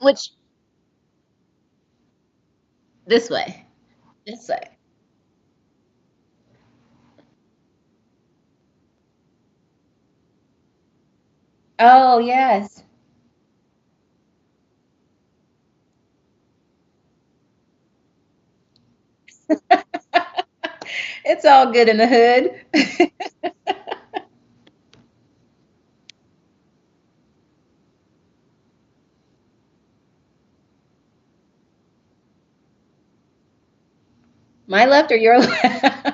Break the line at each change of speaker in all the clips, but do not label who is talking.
Which this way. This way. Oh, yes. It's all good in the hood. My left or your left?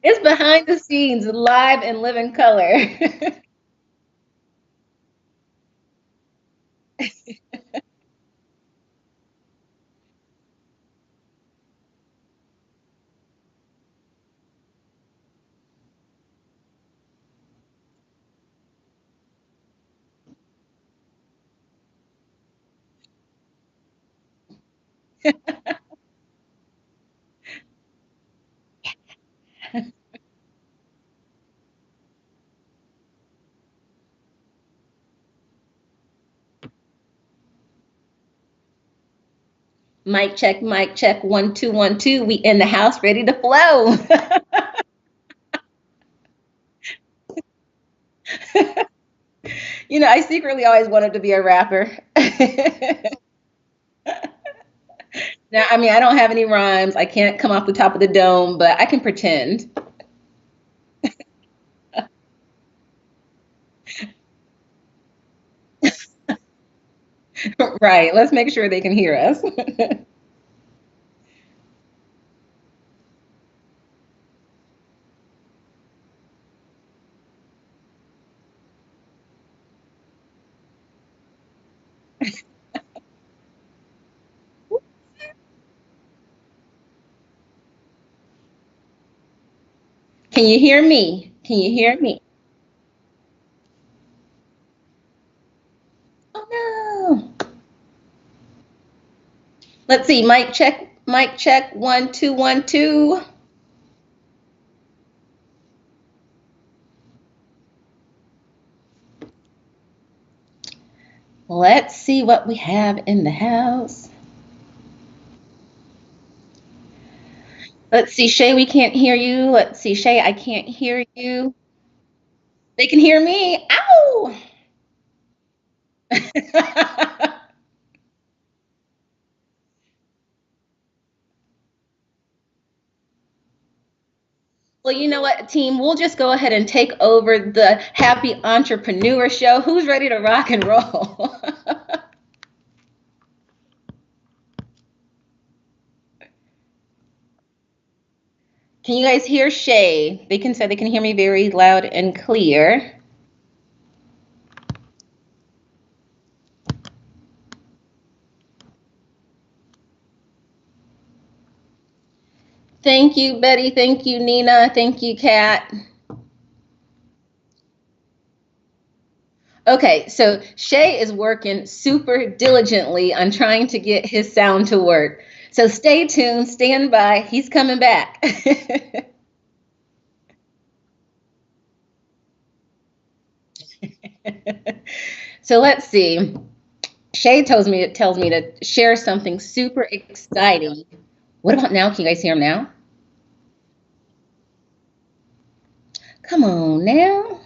It's behind the scenes, live and living color. Mic check, 1 2 1 2. We in the house, ready to flow. I secretly always wanted to be a rapper. Now, I mean, I don't have any rhymes. I can't come off the top of the dome, but I can pretend. Right. Let's make sure they can hear us. Can you hear me? Can you hear me? Oh no. Let's see. Mic check, 1 2 1 2. Let's see what we have in the house. Let's see, Shay, we can't hear you. Let's see, Shay, I can't hear you. They can hear me. Ow! Well, you know what, team? We'll just go ahead and take over the Happy Entrepreneur Show. Who's ready to rock and roll? Can you guys hear Shay? They can say they can hear me very loud and clear. Thank you, Betty. Thank you, Nina. Thank you, Kat. Okay, so Shay is working super diligently on trying to get his sound to work. So stay tuned, stand by. He's coming back. So let's see. Shay tells me to share something super exciting. What about now? Can you guys hear him now? Come on now.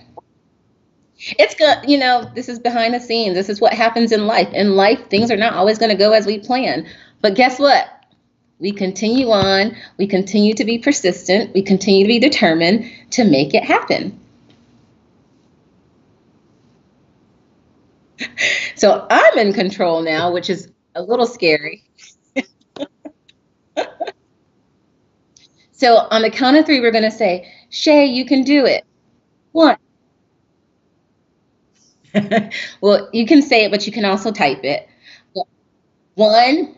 It's good. This is behind the scenes. This is what happens in life. In life, things are not always going to go as we plan. But guess what? We continue on. We continue to be persistent. We continue to be determined to make it happen. So I'm in control now, which is a little scary. So on the count of three, we're going to say, Shay, you can do it. One. Well, you can say it, but you can also type it. 1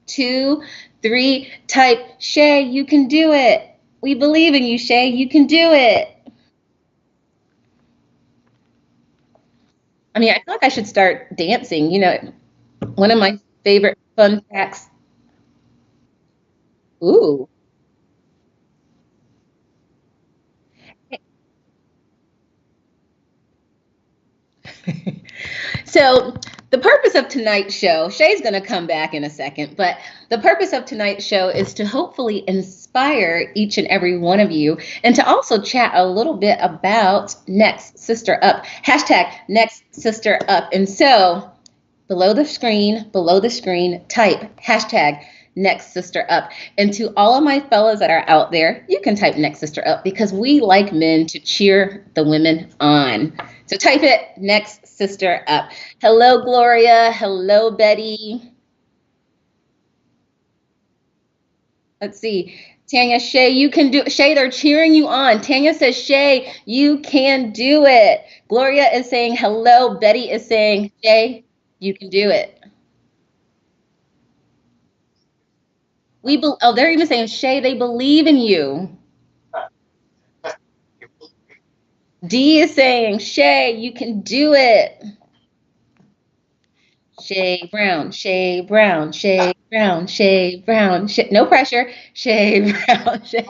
2 3. Type, Shay, you can do it. We believe in you, Shay. You can do it. I mean, I thought I should start dancing. One of my favorite fun facts. Ooh. So, the purpose of tonight's show, Shay's going to come back in a second, but the purpose of tonight's show is to hopefully inspire each and every one of you and to also chat a little bit about Next Sister Up, hashtag Next Sister Up. And so, below the screen, type hashtag Next Sister Up. And to all of my fellas that are out there, you can type Next Sister Up because we like men to cheer the women on. So type it, Next Sister Up. Hello, Gloria. Hello, Betty. Let's see. Tanya, Shay, you can do it. Shay, they're cheering you on. Tanya says, Shay, you can do it. Gloria is saying hello. Betty is saying, Shay, you can do it. They're even saying, Shay, they believe in you. D is saying, Shay, you can do it. Shay Brown, Shay Brown, Shay Brown, Shay Brown. No pressure. Shay Brown, Shay.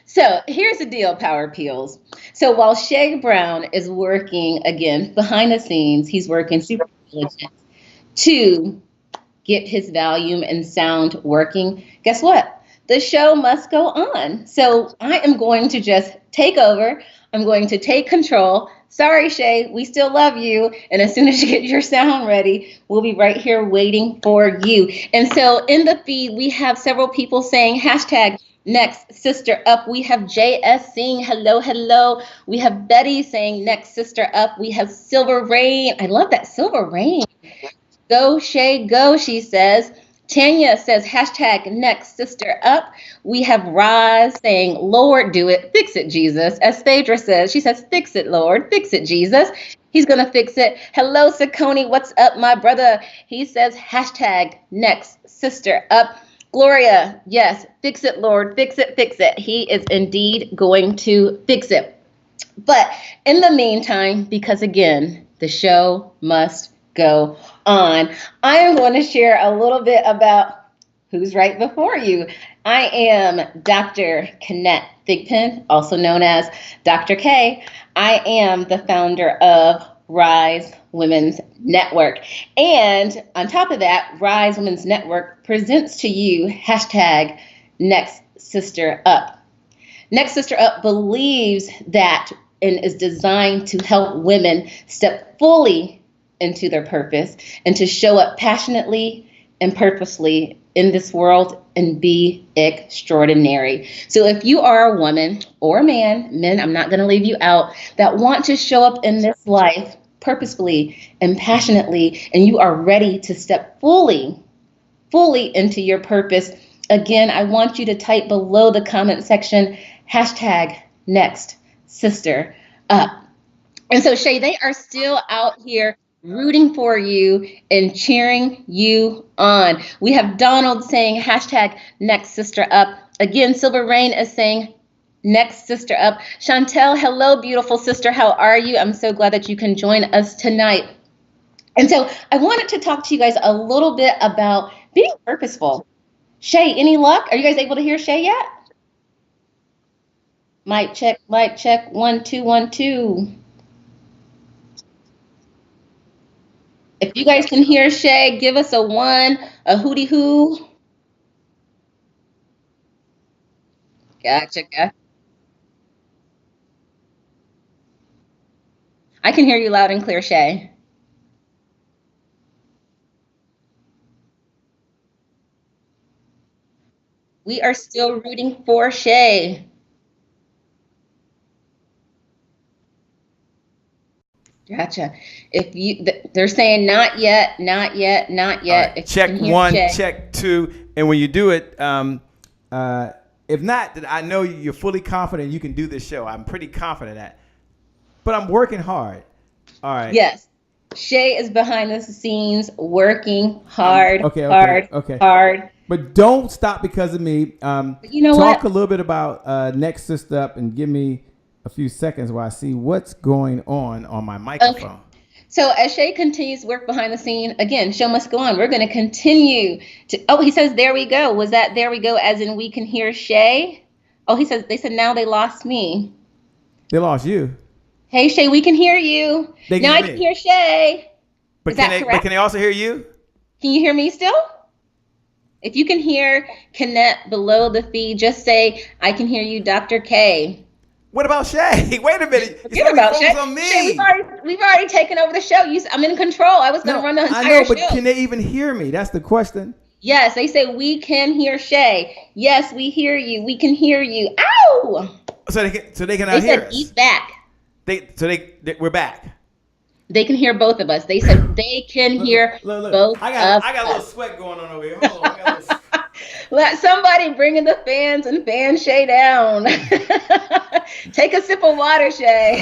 So here's the deal, Power Peels. So while Shay Brown is working again behind the scenes, he's working super diligent to get his volume and sound working. Guess what? The show must go on. So I am going to just take over. I'm going to take control. Sorry, Shay, we still love you. And as soon as you get your sound ready, we'll be right here waiting for you. And so in the feed, we have several people saying hashtag Next Sister Up. We have JS saying hello, hello. We have Betty saying Next Sister Up. We have Silver Rain. I love that, Silver Rain. Go, Shay, go, she says. Tanya says hashtag Next Sister Up. We have Roz saying, Lord, do it. Fix it, Jesus. As Phaedra says, she says, fix it, Lord. Fix it, Jesus. He's going to fix it. Hello, Saccone. What's up, my brother? He says hashtag Next Sister Up. Gloria, yes, fix it, Lord. Fix it, fix it. He is indeed going to fix it. But in the meantime, because again, the show must go on, I am going to share a little bit about who's right before you. I am Dr. Kennette Thigpen, also known as Dr. K. I am the founder of Rise Women's Network. And on top of that, Rise Women's Network presents to you hashtag Next Sister Up. Next Sister Up believes that and is designed to help women step fully into their purpose and to show up passionately and purposely in this world and be extraordinary. So if you are a woman or a man, men, I'm not going to leave you out, that want to show up in this life purposefully and passionately, and you are ready to step fully into your purpose, again, I want you to type below the comment section, hashtag Next Sister Up. And so, Shay, they are still out here rooting for you and cheering you on. We have Donald saying hashtag Next Sister Up. Again, Silver Rain is saying Next Sister Up. Chantel, hello, beautiful sister. How are you? I'm so glad that you can join us tonight. And so I wanted to talk to you guys a little bit about being purposeful. Shay, any luck? Are you guys able to hear Shay yet? Mic check, 1 2 1 2. If you guys can hear Shay, give us a 1, a hootie hoo. Gotcha. I can hear you loud and clear, Shay. We are still rooting for Shay. Gotcha. If you, they're saying not yet, not yet, not yet.
Right. Check 1, Shay. Check 2, and when you do it, if not, I know you're fully confident you can do this show. I'm pretty confident that, but I'm working hard. All right.
Yes. Shay is behind the scenes working hard,
Okay.
hard.
But don't stop because of me.
But you know
Talk
what?
a little bit about Next Sister Up and give me a few seconds while I see what's going on my microphone.
Okay. So as Shay continues to work behind the scene, again, show must go on. We're going to continue to. Oh, he says, "There we go." Was that "there we go" as in we can hear Shay? Oh, he says they said now they lost me.
They lost you.
Hey Shay, we can hear you. Now I can hear Shay.
But can they also hear you?
Can you hear me still? If you can hear Kennette below the feed, just say, "I can hear you, Dr. K."
What about Shay? Wait a minute.
Forget about Shay.
On me.
Shay, we've already taken over the show. I'm in control. I was going to run the entire show.
I know, but can they even hear me? That's the question.
Yes, they say we can hear Shay. Yes, we hear you. We can hear you. Ow!
So they cannot hear us.
They said he's back.
We're back.
They can hear both of us. They said they can hear both
I got a little sweat going on over here. Hold on.
Let somebody bring in the fans and fan Shay down. Take a sip of water, Shay.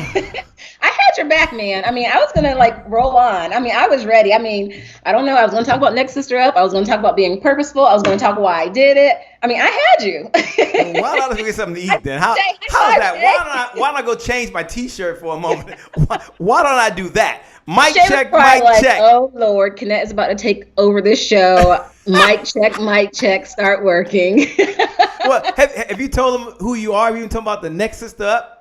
I had your back, man. I mean, I was going to roll on. I mean, I was ready. I mean, I don't know. I was going to talk about Next Sister Up. I was going to talk about being purposeful. I was going to talk why I did it. I mean, I had you.
Well, why don't I get something to eat then? How's that? Why don't I go change my T-shirt for a moment? Why don't I do that? Mic check.
Oh, Lord. Kennette is about to take over this show. Mic check, start working.
Well, have you told them who you are? Have you even told them about the Next Sister Up?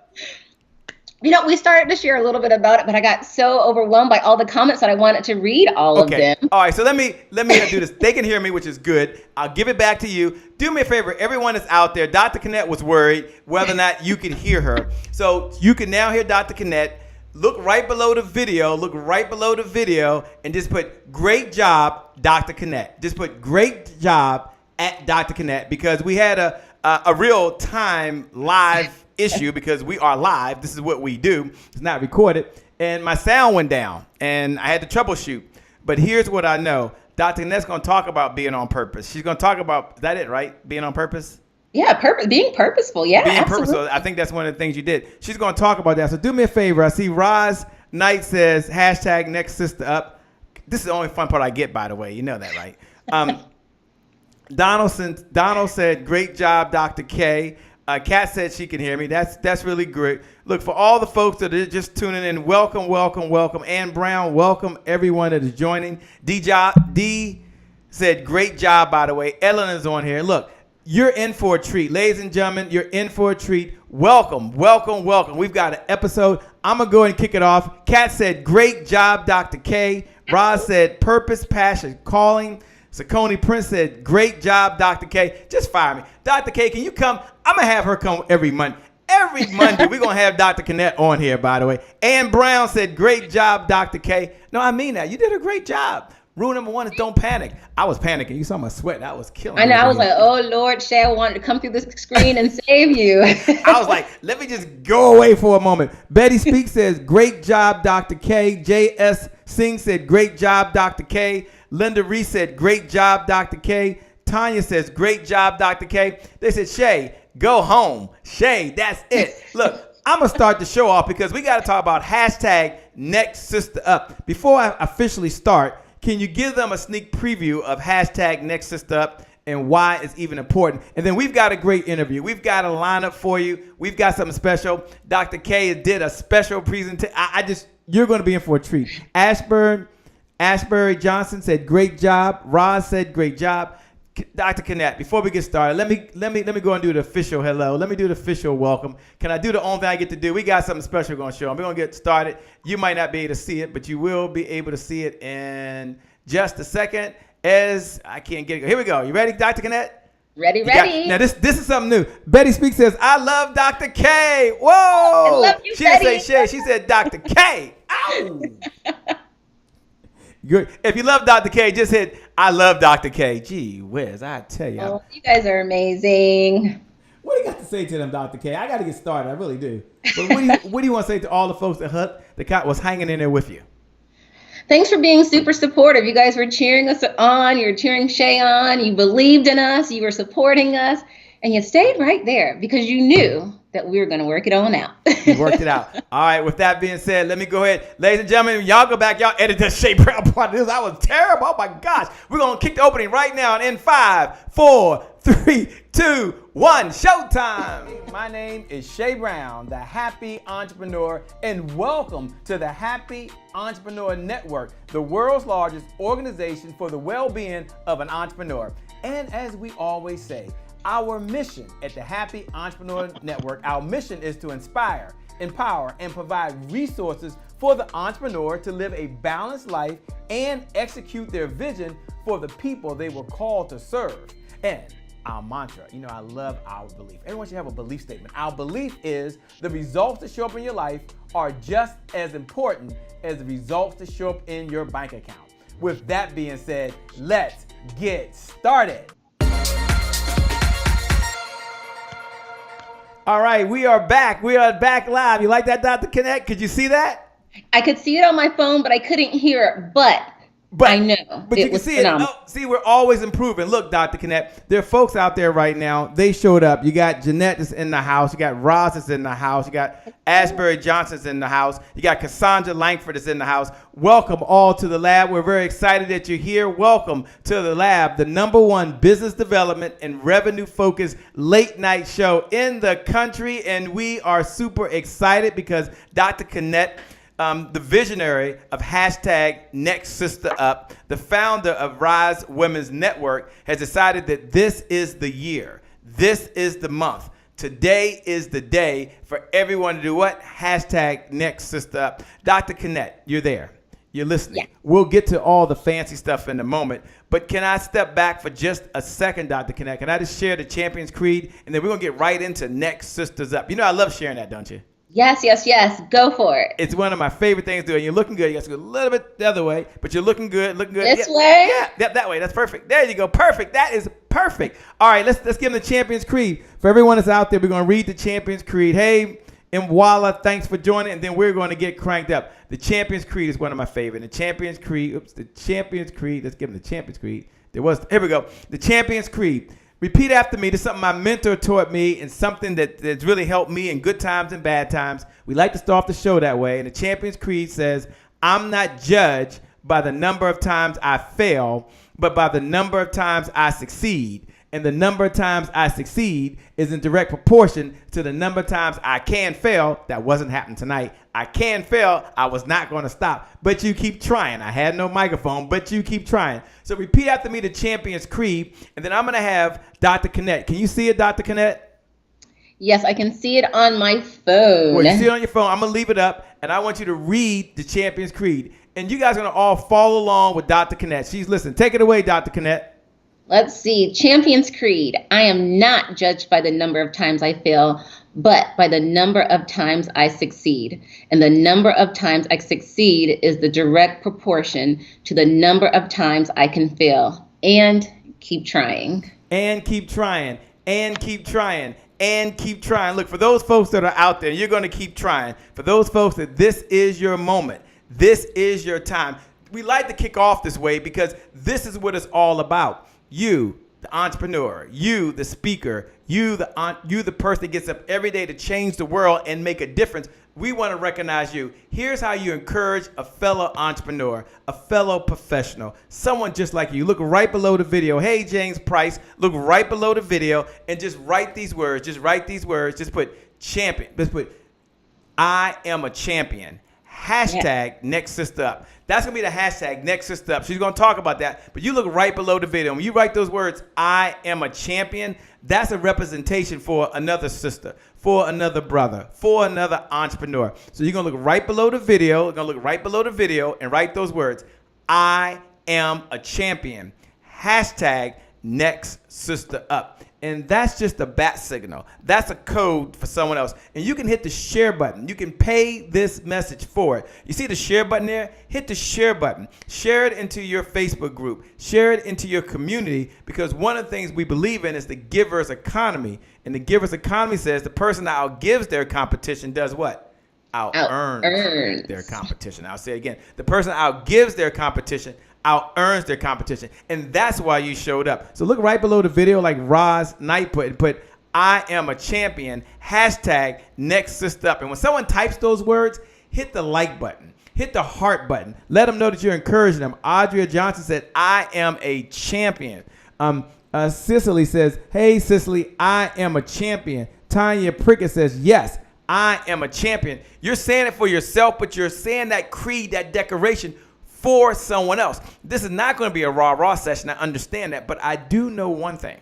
We started to share a little bit about it, but I got so overwhelmed by all the comments that I wanted to read all of them.
All right, so let me do this. They can hear me, which is good. I'll give it back to you. Do me a favor. Everyone that's out there, Dr. Kennette was worried whether or not you could hear her. So you can now hear Dr. Kennette. Look right below the video. And just put "Great job, Dr. Kennette." Just put "Great job" at Dr. Kennette because we had a real time live issue because we are live. This is what we do. It's not recorded. And my sound went down and I had to troubleshoot. But here's what I know. Dr. Kennette's going to talk about being on purpose. She's going to talk about, is that it, right? Being on purpose?
Yeah, being purposeful. Yeah,
being purposeful. I think that's one of the things you did. She's going to talk about that. So do me a favor. I see Roz Knight says, #Next Sister Up. This is the only fun part I get, by the way. You know that, right? Donald said, "Great job, Dr. K." Kat said she can hear me. That's really great. Look, for all the folks that are just tuning in, welcome. Ann Brown, welcome everyone that is joining. D said, "Great job," by the way. Ellen is on here. Look, you're in for a treat. Ladies and gentlemen, you're in for a treat. Welcome. We've got an episode. I'm going to go ahead and kick it off. Kat said, "Great job, Dr. K." Roz said, "Purpose, passion, calling." Sakoni Prince said, "Great job, Dr. K." Just fire me. Dr. K, can you come? I'm going to have her come every Monday. Every Monday, we're going to have Dr. Kennette on here, by the way. Ann Brown said, "Great job, Dr. K." No, I mean that. You did a great job. Rule number one is don't panic. I was panicking. You saw my sweat. I was killing me.
I know. I was like, oh, Lord, Shay, I wanted to come through this screen and save you.
I was like, let me just go away for a moment. Betty Speak says, "Great job, Dr. K." J.S. Singh said, "Great job, Dr. K." Linda Reese said, "Great job, Dr. K." Tanya says, "Great job, Dr. K." They said, "Shay, go home." Shay, that's it. Look, I'm going to start the show off because we got to talk about #Next Sister Up. Before I officially start, can you give them a sneak preview of #Next Sister Up and why it's even important? And then we've got a great interview. We've got a lineup for you. We've got something special. Dr. K did a special presentation. You're going to be in for a treat. Ashbury Johnson said, "Great job." Roz said, "Great job." Dr. Kennette, before we get started, let me go and do the official hello. Let me do the official welcome. Can I do the only thing I get to do? We got something special going to show. We're going to get started. You might not be able to see it, but you will be able to see it in just a second. I can't get it. Here we go. You ready, Dr. Kennette?
Ready.
Now this is something new. Betty Speak says, "I love Dr. K." Whoa!
I love you,
she
Betty.
didn't say Shay. She said Dr. K. Ow! Good. If you love Dr. K, just hit "I love Dr. K." Gee whiz, I tell you.
Oh, you guys are amazing.
What do you got to say to them, Dr. K? I got to get started. I really do. But what do you want to say to all the folks that was hanging in there with you?
Thanks for being super supportive. You guys were cheering us on. You were cheering Shay on. You believed in us. You were supporting us. And you stayed right there because you knew that we're going to work it on out.
We worked it out. All right. With that being said, let me go ahead. Ladies and gentlemen, y'all go back. Y'all edit that Shay Brown part of this. I was terrible. Oh, my gosh. We're going to kick the opening right now. And in 5, 4, 3, 2, 1, showtime. My name is Shay Brown, the Happy Entrepreneur, and welcome to the Happy Entrepreneur Network, the world's largest organization for the well-being of an entrepreneur. And as we always say, our mission at the Happy Entrepreneur Network, our mission is to inspire, empower, and provide resources for the entrepreneur to live a balanced life and execute their vision for the people they were called to serve. And our mantra, I love our belief. Everyone should have a belief statement. Our belief is the results that show up in your life are just as important as the results that show up in your bank account. With that being said, let's get started. All right, we are back. We are back live. You like that, Dr. Kennette? Could you see that?
I could see it on my phone, but I couldn't hear it. But I know.
But you can see it. Oh, see, we're always improving. Look, Dr. Kennette, there are folks out there right now. They showed up. You got Jeanette that's in the house. You got Roz that's in the house. You got Asbury Johnson's in the house. You got Cassandra Langford that's in the house. Welcome all to the lab. We're very excited that you're here. Welcome to the lab, the #1 business development and revenue-focused late-night show in the country. And we are super excited because Dr. Kennette, the visionary of #NextSisterUp, the founder of Rise Women's Network, has decided that this is the year. This is the month. Today is the day for everyone to do what? #NextSisterUp. Dr. Kennette, you're there. You're listening. Yeah. We'll get to all the fancy stuff in a moment. But can I step back for just a second, Dr. Kennette? Can I just share the Champions Creed? And then we're going to get right into Next Sisters Up. I love sharing that, don't you?
Yes. Go for it.
It's one of my favorite things to do. And you're looking good. You got to go a little bit the other way, but you're looking good.
This way?
Yeah, that way. That's perfect. There you go. Perfect. That is perfect. All right, let's give them the Champions Creed. For everyone that's out there, we're going to read the Champions Creed. Hey, Mwala, thanks for joining. And then we're going to get cranked up. The Champions Creed is one of my favorite. The Champions Creed. The Champions Creed. Let's give them the Champions Creed. Here we go. The Champions Creed. Repeat after me. This is something my mentor taught me and something that's really helped me in good times and bad times. We like to start off the show that way. And the Champions Creed says, I'm not judged by the number of times I fail, but by the number of times I succeed. And the number of times I succeed is in direct proportion to the number of times I can fail. That wasn't happening tonight. I can fail. I was not going to stop. But you keep trying. I had no microphone, but you keep trying. So repeat after me the Champions Creed, and then I'm going to have Dr. Kennette. Can you see it, Dr. Kennette?
Yes, I can see it on my phone.
Well, you see it on your phone. I'm going to leave it up, and I want you to read the Champions Creed. And you guys are going to all follow along with Dr. Kennette. She's listening. Take it away, Dr. Kennette.
Let's see. Champions Creed. I am not judged by the number of times I fail, but by the number of times I succeed. And the number of times I succeed is the direct proportion to the number of times I can fail. And keep trying.
And keep trying. And keep trying. And keep trying. Look, for those folks that are out there, you're going to keep trying. For those folks that this is your moment. This is your time. We like to kick off this way because this is what it's all about. You, the entrepreneur, you, the speaker, you, the person that gets up every day to change the world and make a difference. We want to recognize you. Here's how you encourage a fellow entrepreneur, a fellow professional, someone just like you. Look right below the video. Hey, James Price, look right below the video and just write these words. Just write these words. Just put champion. Just put, I am a champion. #Next Sister Up. That's going to be the #Next Sister Up. She's going to talk about that. But you look right below the video. When you write those words, I am a champion, that's a representation for another sister, for another brother, for another entrepreneur. So you're going to look right below the video. You're going to look right below the video and write those words. I am a champion. #Next Sister Up. And that's just a bat signal. That's a code for someone else. And you can hit the share button. You can pay this message forward. You see the share button there? Hit the share button. Share it into your Facebook group. Share it into your community, because one of the things we believe in is the giver's economy. And the giver's economy says the person that outgives their competition does what? Out-earns their competition. I'll say it again. The person that outgives their competition out-earns their competition. And that's why you showed up. So look right below the video like Roz Knight put, I am a champion. Hashtag next sister up. And when someone types those words, hit the like button. Hit the heart button. Let them know that you're encouraging them. Audria Johnson said, I am a champion. Cicely says, hey, Cicely, I am a champion. Tanya Prickett says, yes, I am a champion. You're saying it for yourself, but you're saying that creed, that declaration for someone else. This is not going to be a rah-rah session. I understand that. But I do know one thing.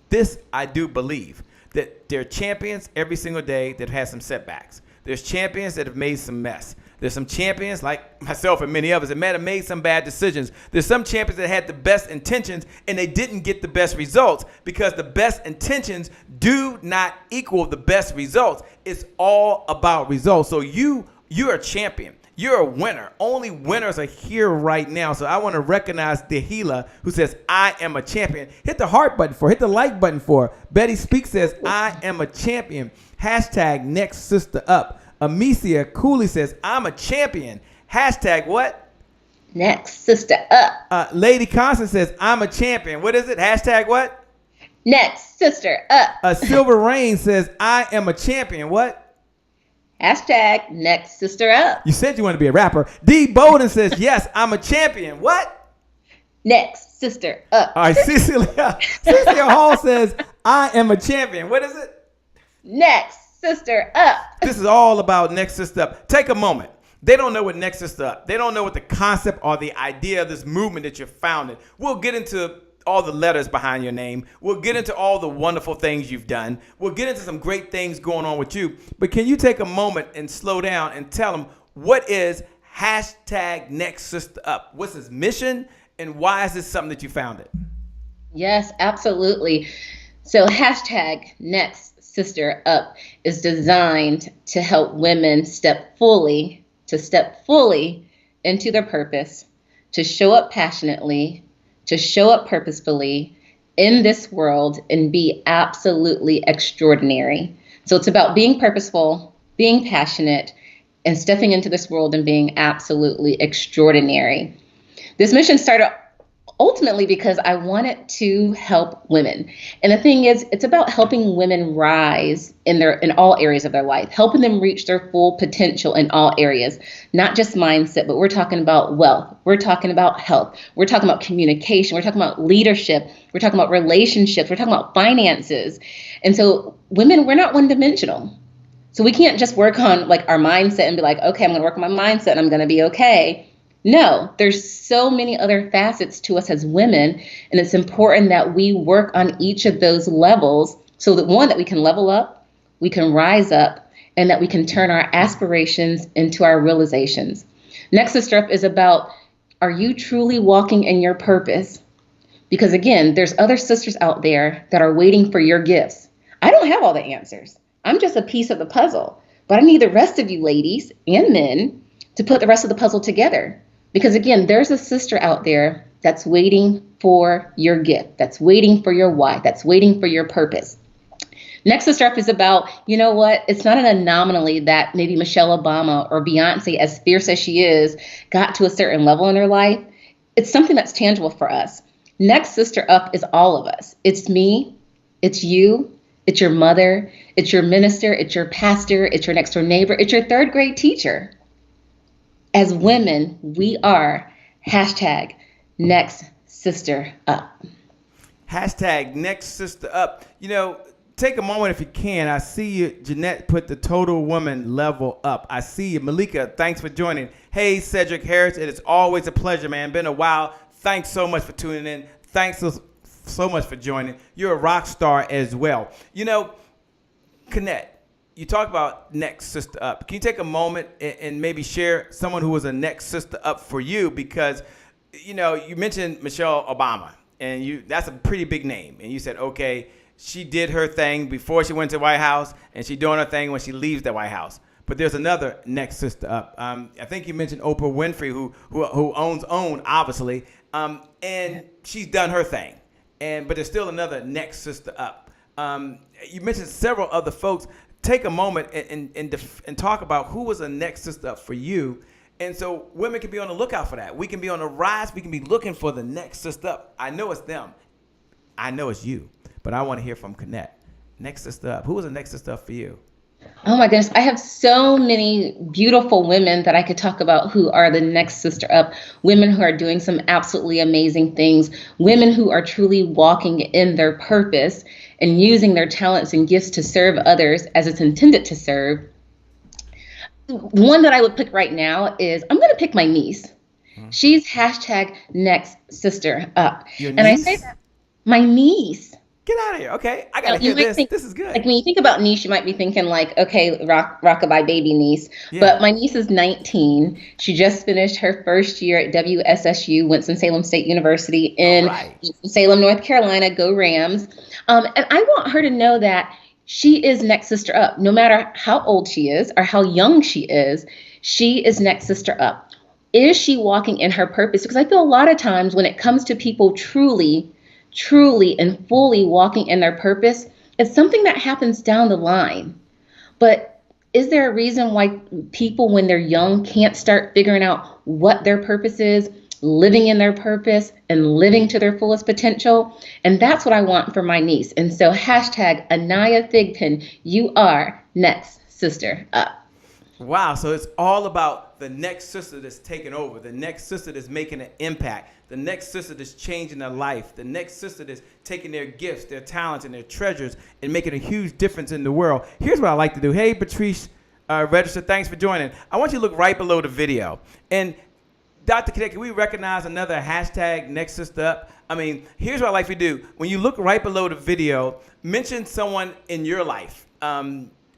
This I do believe, that there are champions every single day that have some setbacks. There's champions that have made some mess. There's some champions like myself and many others that might have made some bad decisions. There's some champions that had the best intentions and they didn't get the best results because the best intentions do not equal the best results. It's all about results. So you're a champion. You're a winner. Only winners are here right now. So I want to recognize Dehila, who says, I am a champion. Hit the heart button for her. Hit the like button for her. Betty Speaks says, I am a champion. Hashtag next sister up. Amicia Cooley says, I'm a champion. Hashtag what?
Next sister up.
Lady Constance says, I'm a champion. What is it? Hashtag what?
Next sister up.
Silver Rain says, I am a champion. What?
Hashtag next sister up.
You said you want to be a rapper. D. Bowden says, yes, I'm a champion. What?
Next sister up.
All right, Cecilia Hall says, I am a champion. What is it?
Next sister up.
This is all about next sister up. Take a moment. They don't know what next sister up. They don't know what the concept or the idea of this movement that you're founded. We'll get into all the letters behind your name. We'll get into all the wonderful things you've done. We'll get into some great things going on with you. But can you take a moment and slow down and tell them what is hashtag next sister up? What's its mission and why is this something that you founded?
Yes, absolutely. So hashtag next sister up is designed to help women step fully into their purpose, to show up passionately, to show up purposefully in this world and be absolutely extraordinary. So it's about being purposeful, being passionate, and stepping into this world and being absolutely extraordinary. This mission started ultimately because I wanted to help women. And the thing is, it's about helping women rise in all areas of their life, helping them reach their full potential in all areas, not just mindset, but we're talking about wealth. We're talking about health. We're talking about communication. We're talking about leadership. We're talking about relationships. We're talking about finances. And so women, we're not one-dimensional. So we can't just work on like our mindset and be like, okay, I'm going to work on my mindset and I'm going to be okay. No, there's so many other facets to us as women, and it's important that we work on each of those levels so that one, that we can level up, we can rise up, and that we can turn our aspirations into our realizations. Next Sister Up is about, are you truly walking in your purpose? Because again, there's other sisters out there that are waiting for your gifts. I don't have all the answers. I'm just a piece of the puzzle, but I need the rest of you ladies and men to put the rest of the puzzle together. Because again, there's a sister out there that's waiting for your gift, that's waiting for your why, that's waiting for your purpose. Next Sister Up is about, you know what, it's not an anomaly that maybe Michelle Obama or Beyonce, as fierce as she is, got to a certain level in her life. It's something that's tangible for us. Next Sister Up is all of us. It's me, it's you, it's your mother, it's your minister, it's your pastor, it's your next door neighbor, it's your third grade teacher. As women, we are hashtag next sister up.
Hashtag next sister up. You know, take a moment if you can. I see you, Jeanette, put the total woman level up. I see you. Malika, thanks for joining. Hey, Cedric Harris, it is always a pleasure, man. Been a while. Thanks so much for tuning in. Thanks so much for joining. You're a rock star as well. You know, Kennette, you talk about next sister up. Can you take a moment and maybe share someone who was a next sister up for you? Because, you know, you mentioned Michelle Obama, and that's a pretty big name. And you said, okay, she did her thing before she went to the White House, and she's doing her thing when she leaves the White House. But there's another next sister up. I think you mentioned Oprah Winfrey, who owns OWN, obviously, and she's done her thing. But there's still another next sister up. You mentioned several other folks. Take a moment and talk about who was a next sister up for you. And so women can be on the lookout for that. We can be on the rise. We can be looking for the next sister up. I know it's them. I know it's you. But I want to hear from Kennette. next sister up? Who was the next sister up for you?
Oh my goodness, I have so many beautiful women that I could talk about who are the next sister up, women who are doing some absolutely amazing things, women who are truly walking in their purpose and using their talents and gifts to serve others as it's intended to serve. One that I would pick right now is I'm going to pick my niece. She's hashtag next sister up.
Your
And I say
niece?
that my niece.
Get out of here. Okay, I
Now,
gotta
you
hear
might
this.
think,
This is good.
like when you think about niece, you might be thinking like, okay, rockabye baby niece.
Yeah.
But my niece is 19. She just finished her first year at WSSU, Winston-Salem State University in
All right.
Winston-Salem, North Carolina. Go Rams! And I want her to know that she is next sister up. No matter how old she is or how young she is next sister up. Is she walking in her purpose? Because I feel a lot of times when it comes to people truly and fully walking in their purpose, it's something that happens down the line. But is there a reason why people, when they're young, can't start figuring out what their purpose is, living in their purpose, and living to their fullest potential? And that's what I want for my niece. And so hashtag Kennette Thigpen, you are next sister up.
Wow, so it's all about the next sister that's taking over, the next sister that's making an impact, the next sister that's changing their life, the next sister that's taking their gifts, their talents, and their treasures and making a huge difference in the world. Here's what I like to do. Hey, Patrice Register, thanks for joining. I want you to look right below the video. And Dr. K, can we recognize another hashtag next sister up? I mean, here's what I like to do. When you look right below the video, mention someone in your life.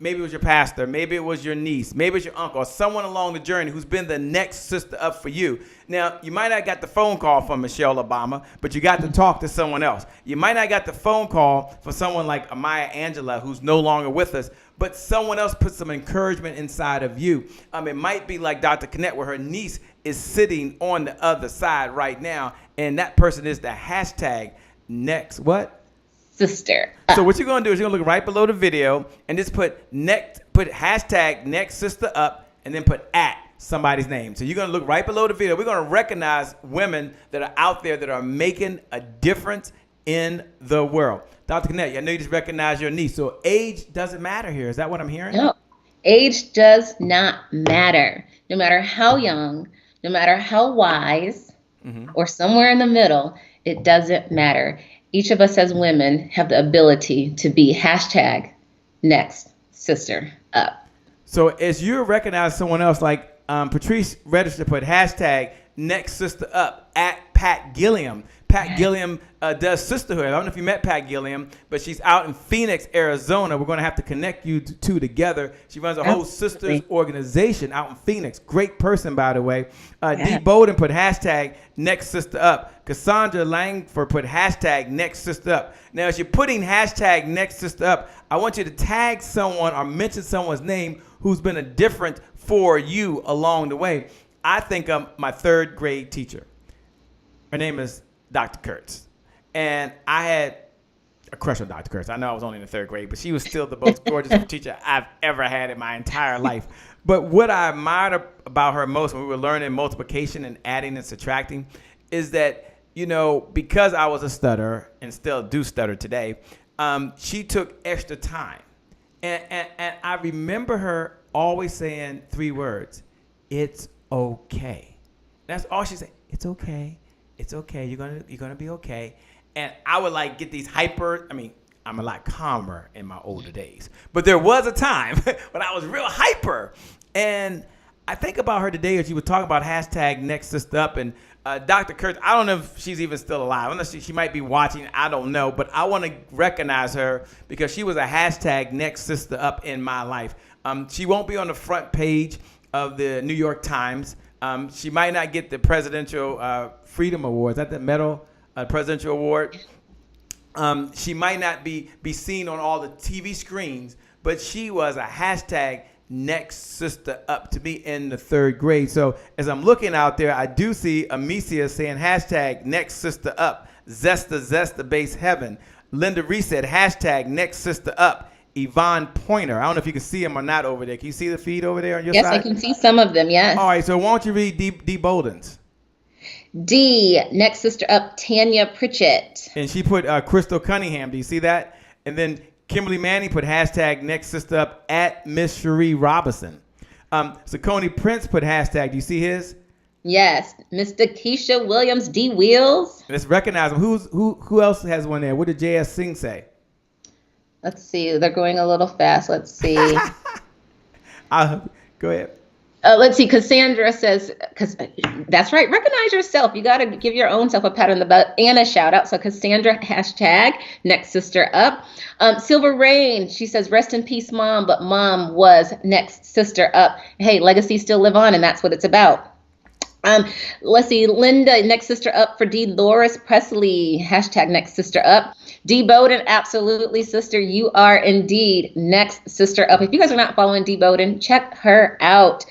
Maybe it was your pastor, maybe it was your niece, maybe it's your uncle, or someone along the journey who's been the next sister up for you. Now, you might not got the phone call from Michelle Obama, but you got to talk to someone else. You might not got the phone call from someone like Amaya Angela, who's no longer with us, but someone else put some encouragement inside of you. It might be like Dr. Kennette, where her niece is sitting on the other side right now, and that person is the hashtag next what?
Sister.
So what you're gonna do is you're gonna look right below the video and just put hashtag next sister up and then put at somebody's name. So you're gonna look right below the video. We're gonna recognize women that are out there that are making a difference in the world. Dr. Kennette, I know you just recognize your niece. So age doesn't matter here. Is that what I'm hearing?
No, age does not matter. No matter how young, no matter how wise, or somewhere in the middle, it doesn't matter. Each of us as women have the ability to be hashtag next sister up.
So as you recognize someone else, like Patrice Register put hashtag next sister up at Pat Gilliam. Pat Gilliam does sisterhood. I don't know if you met Pat Gilliam, but she's out in Phoenix, Arizona. We're going to have to connect you two together. She runs a whole sisters organization out in Phoenix. Great person, by the way. Dee Bowden put hashtag next sister up. Cassandra Langford put hashtag next sister up. Now, as you're putting hashtag next sister up, I want you to tag someone or mention someone's name who's been a difference for you along the way. I think of my third grade teacher. Her name is Dr. Kurtz. And I had a crush on Dr. Kurtz. I know I was only in the third grade, but she was still the most gorgeous teacher I've ever had in my entire life. But what I admired about her most when we were learning multiplication and adding and subtracting is that, you know, because I was a stutterer and still do stutter today, she took extra time. And I remember her always saying 3 words: it's okay. That's all she said. It's okay. It's okay. You're gonna be okay. And I would like get these hyper. I mean, I'm a lot calmer in my older days, but there was a time when I was real hyper. And I think about her today as she was talking about hashtag next sister up. And Dr. Kurtz, I don't know if she's even still alive. Unless she might be watching. I don't know. But I want to recognize her because she was a hashtag next sister up in my life. She won't be on the front page of the New York Times. She might not get the Presidential Freedom Award. Is that the medal, Presidential Award? She might not be seen on all the TV screens, but she was a hashtag next sister up to me in the 3rd grade. So as I'm looking out there, I do see Amicia saying hashtag next sister up. Zesta base heaven. Linda Reese said hashtag next sister up. Yvonne Pointer. I don't know if you can see him or not over there. Can you see the feed over there on your side?
Yes, I can see some of them, yes.
All right, so why don't you read Dee Bolden's?
D, next sister up, Tanya Pritchett.
And she put Crystal Cunningham. Do you see that? And then Kimberly Manning put hashtag next sister up at Miss Cherie Robinson. Coney Prince put hashtag. Do you see his?
Yes, Mr. Keisha Williams D. Wheels.
Let's recognize him. Who else has one there? What did J.S. Singh say?
Let's see. They're going a little fast. Let's see.
Go ahead.
Let's see. Cassandra says, that's right. Recognize yourself. You got to give your own self a pat on the butt and a shout out. So Cassandra, hashtag next sister up. Silver Rain, she says, rest in peace, mom. But mom was next sister up. Hey, legacies still live on, and that's what it's about. Let's see. Linda, next sister up for D. Loris Presley, hashtag next sister up. D. Bowden, absolutely, sister. You are indeed next sister up. If you guys are not following D. Bowden, check her out.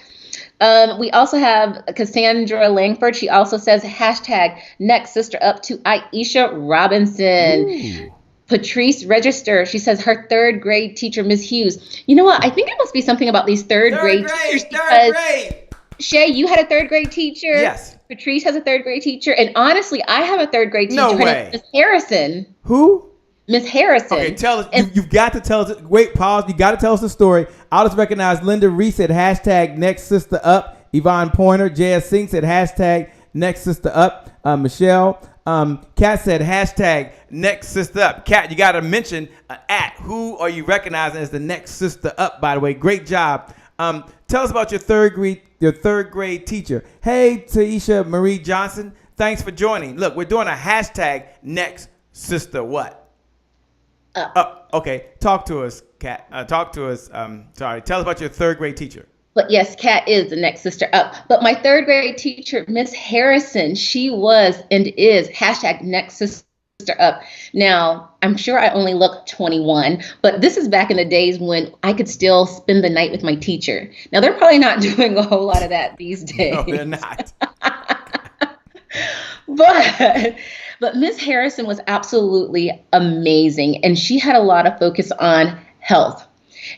We also have Cassandra Langford. She also says hashtag next sister up to Aisha Robinson.
Ooh.
Patrice Register. She says her third grade teacher, Ms. Hughes. You know what? I think it must be something about these third grade teachers.
Third grade.
Shay, you had a third grade teacher.
Yes.
Patrice has a third grade teacher. And honestly, I have a third grade teacher.
No
Her name
way.
is Miss Harrison.
Who?
Miss Harrison.
Okay, tell us. You've got to tell us. Wait, pause. You got to tell us the story. I'll just recognize Linda Reese said hashtag next sister up. Yvonne Pointer. J.S. Singh said hashtag next sister up. Michelle. Kat said hashtag next sister up. Kat, you got to mention at who are you recognizing as the next sister up, by the way. Great job. Tell us about your third grade teacher. Hey, Taisha Marie Johnson. Thanks for joining. Look, we're doing a hashtag next sister what? Okay. Talk to us, Kat. Tell us about your third grade teacher.
But yes, Kat is the next sister up. But my third grade teacher, Miss Harrison, she was and is hashtag next sister up. Now, I'm sure I only look 21, but this is back in the days when I could still spend the night with my teacher. Now, they're probably not doing a whole lot of that these days.
No, they're not.
But Miss Harrison was absolutely amazing, and she had a lot of focus on health.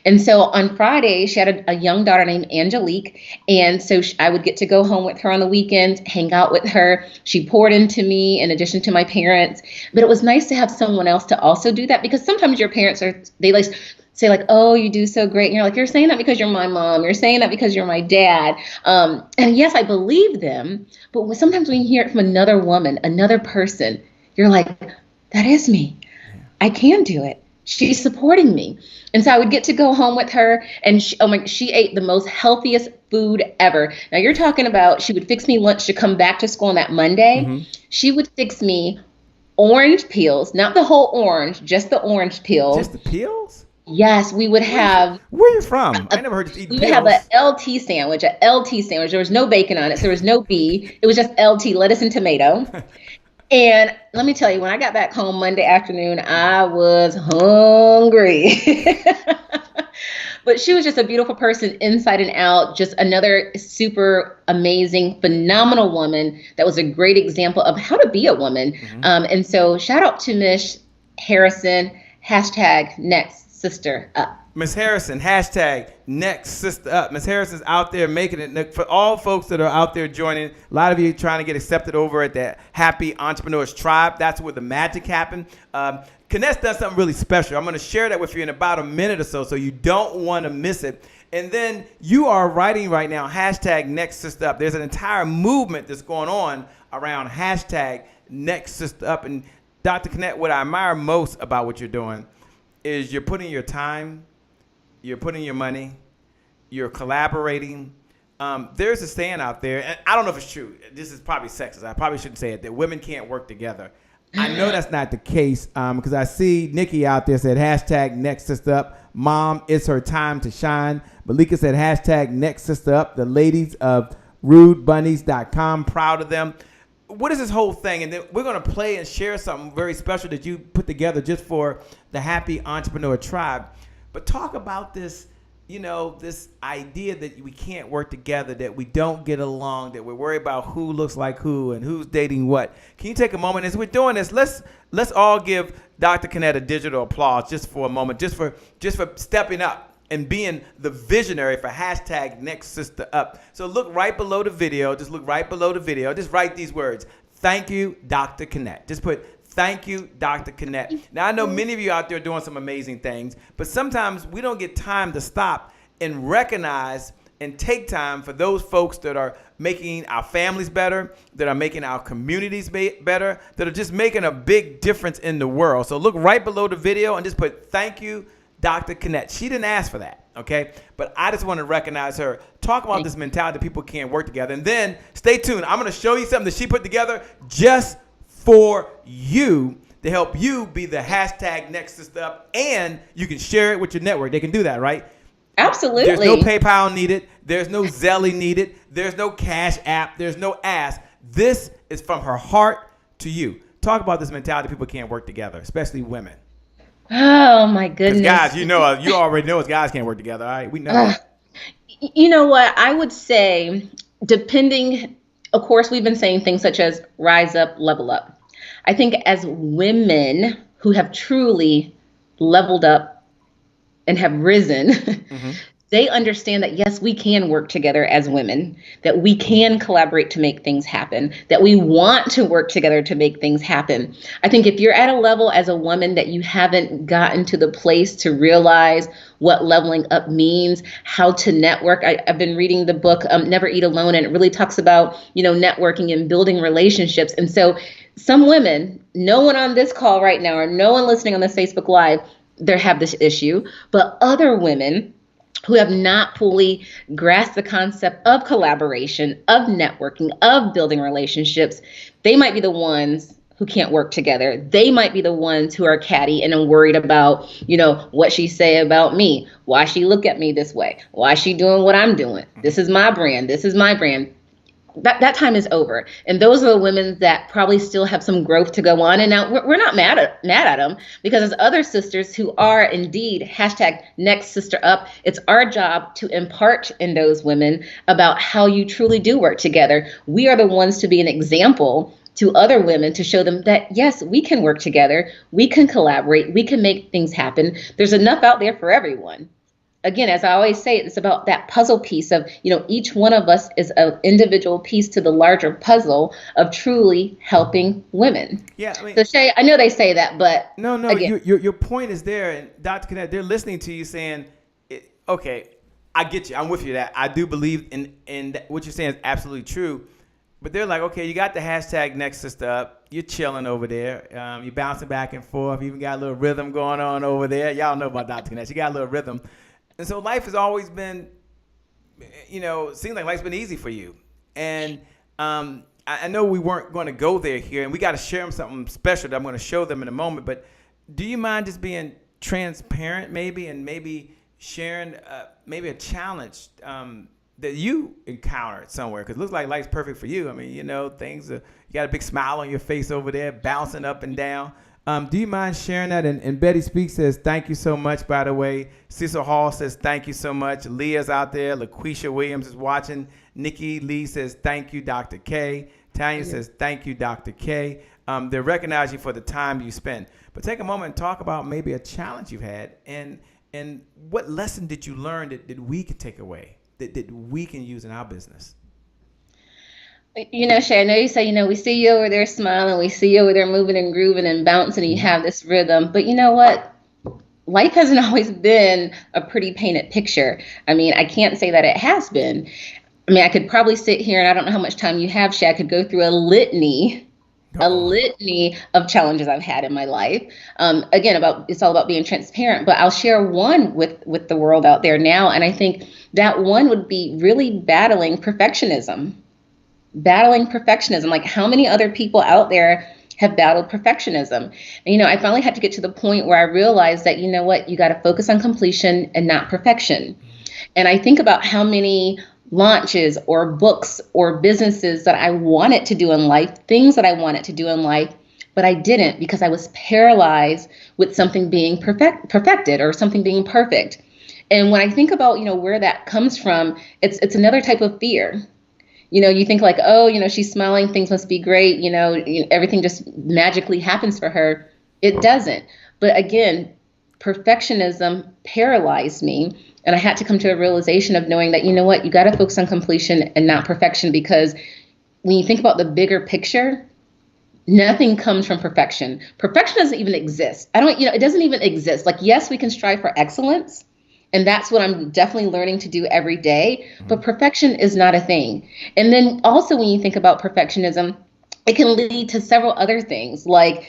And so on Friday, she had a young daughter named Angelique. And so I would get to go home with her on the weekends, hang out with her. She poured into me in addition to my parents. But it was nice to have someone else to also do that, because sometimes your parents they like say like, oh, you do so great. And you're like, you're saying that because you're my mom. You're saying that because you're my dad. And yes, I believe them. But sometimes when you hear it from another woman, another person, you're like, that is me. I can do it. She's supporting me. And so I would get to go home with her, and she ate the most healthiest food ever. Now you're talking about, she would fix me lunch to come back to school on that Monday. Mm-hmm. She would fix me orange peels, not the whole orange, just the orange peel.
Just the peels?
Yes, we would have.
Where are you from? I never heard you eat peels.
We would have an LT sandwich, There was no bacon on it. So there was no B. It was just LT, lettuce and tomato. And let me tell you, when I got back home Monday afternoon, I was hungry. But she was just a beautiful person inside and out, just another super amazing, phenomenal woman that was a great example of how to be a woman. Mm-hmm. And so shout out to Miss Harrison, hashtag next sister up.
Miss Harrison, hashtag next sister up. Miss Harrison's out there making it. For all folks that are out there joining, a lot of you trying to get accepted over at the Happy Entrepreneurs Tribe. That's where the magic happened. Kennette's done something really special. I'm going to share that with you in about a minute or so you don't want to miss it. And then you are writing right now, hashtag next sister up. There's an entire movement that's going on around hashtag next sister up. And Dr. Kennette, what I admire most about what you're doing is you're putting your time, you're putting your money, you're collaborating. There's a saying out there, and I don't know if it's true. This is probably sexist. I probably shouldn't say it, that women can't work together. I know that's not the case, because I see Nikki out there said hashtag next sister up. Mom, it's her time to shine. Malika said hashtag next sister up. The ladies of rudebunnies.com, proud of them. What is this whole thing? And then we're going to play and share something very special that you put together just for the Happy Entrepreneur Tribe. But talk about this, this idea that we can't work together, that we don't get along, that we're worried about who looks like who and who's dating what. Can you take a moment as we're doing this? Let's all give Dr. Kennette a digital applause just for a moment, just for stepping up and being the visionary for hashtag next sister up. So look right below the video. Just look right below the video. Just write these words. Thank you, Dr. Kennette. Just put Thank you, Dr. Kennette. Now, I know many of you out there doing some amazing things, but sometimes we don't get time to stop and recognize and take time for those folks that are making our families better, that are making our communities better, that are just making a big difference in the world. So look right below the video and just put thank you, Dr. Kennette. She didn't ask for that, okay? But I just want to recognize her. Talk about this mentality that people can't work together. And then stay tuned. I'm going to show you something that she put together just for you to help you be the hashtag next sister up, and you can share it with your network. They can do that, right?
Absolutely.
There's no PayPal needed. There's no Zelle needed. There's no Cash App. There's no ask. This is from her heart to you. Talk about this mentality people can't work together, especially women.
Oh, my goodness.
Guys, you already know us guys can't work together, all right? We know that.
You know what? I would say, depending, of course, we've been saying things such as rise up, level up. I think as women who have truly leveled up and have risen, they understand that, yes, we can work together as women, that we can collaborate to make things happen, that we want to work together to make things happen. I think if you're at a level as a woman that you haven't gotten to the place to realize what leveling up means, how to network. I've been reading the book, Never Eat Alone, and it really talks about, networking and building relationships. And so some women, no one on this call right now, or no one listening on this Facebook Live, they have this issue, but other women who have not fully grasped the concept of collaboration, of networking, of building relationships, they might be the ones who can't work together. They might be the ones who are catty and are worried about, what she say about me, why she look at me this way, why she doing what I'm doing. This is my brand. This is my brand. That time is over. And those are the women that probably still have some growth to go on. And now we're not mad at them, because as other sisters who are indeed hashtag next sister up, it's our job to impart in those women about how you truly do work together. We are the ones to be an example to other women, to show them that, yes, we can work together. We can collaborate. We can make things happen. There's enough out there for everyone. Again, as I always say, it's about that puzzle piece of, each one of us is an individual piece to the larger puzzle of truly helping women.
Yeah.
So Shay, I know they say that, but
no,
again,
your point is there. And Dr. Kennette, they're listening to you saying, okay, I get you. I'm with you that I do believe in what you're saying is absolutely true. But they're like, okay, you got the hashtag next sister up. You're chilling over there. You're bouncing back and forth. You even got a little rhythm going on over there. Y'all know about Dr. Kennette. She got a little rhythm. And so life has always been, seems like life's been easy for you. And I know we weren't going to go there here, and we got to share them something special that I'm going to show them in a moment. But do you mind just being transparent maybe, and maybe sharing maybe a challenge that you encountered somewhere? Because it looks like life's perfect for you. I mean, things you got a big smile on your face over there, bouncing up and down. Do you mind sharing that? And Betty Speaks says, thank you so much, by the way. Cecil Hall says, thank you so much. Leah's out there. LaQuisha Williams is watching. Nikki Lee says, thank you, Dr. K. Tanya says, thank you, Dr. K. They recognize you for the time you spend. But take a moment and talk about maybe a challenge you've had. And what lesson did you learn that we could take away, that we can use in our business?
Shay, I know you say, we see you over there smiling, we see you over there moving and grooving and bouncing, and you have this rhythm. But you know what? Life hasn't always been a pretty painted picture. I mean, I can't say that it has been. I mean, I could probably sit here, and I don't know how much time you have, Shay. I could go through a litany of challenges I've had in my life. Again, it's all about being transparent, but I'll share one with the world out there now. And I think that one would be really battling perfectionism. Like, how many other people out there have battled perfectionism? And, I finally had to get to the point where I realized that, you got to focus on completion and not perfection. And I think about how many launches or books or businesses that I wanted to do in life, things that I wanted to do in life, but I didn't, because I was paralyzed with something being perfected or something being perfect. And when I think about, where that comes from, it's another type of fear. You think like, oh, she's smiling, things must be great. Everything just magically happens for her. It doesn't. But again, perfectionism paralyzed me. And I had to come to a realization of knowing that, you got to focus on completion and not perfection, because when you think about the bigger picture, Nothing comes from perfection. Perfection doesn't even exist. It doesn't even exist. Like, yes, we can strive for excellence. And that's what I'm definitely learning to do every day. But perfection is not a thing. And then also, when you think about perfectionism, it can lead to several other things like,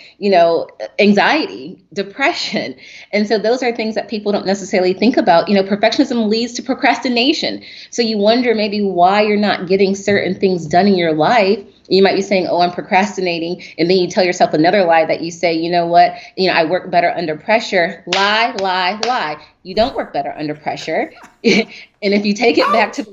anxiety, depression. And so those are things that people don't necessarily think about. Perfectionism leads to procrastination. So you wonder maybe why you're not getting certain things done in your life. You might be saying, oh, I'm procrastinating. And then you tell yourself another lie that you say, you know what, I work better under pressure. Lie, lie, lie. You don't work better under pressure. And if you take it back to the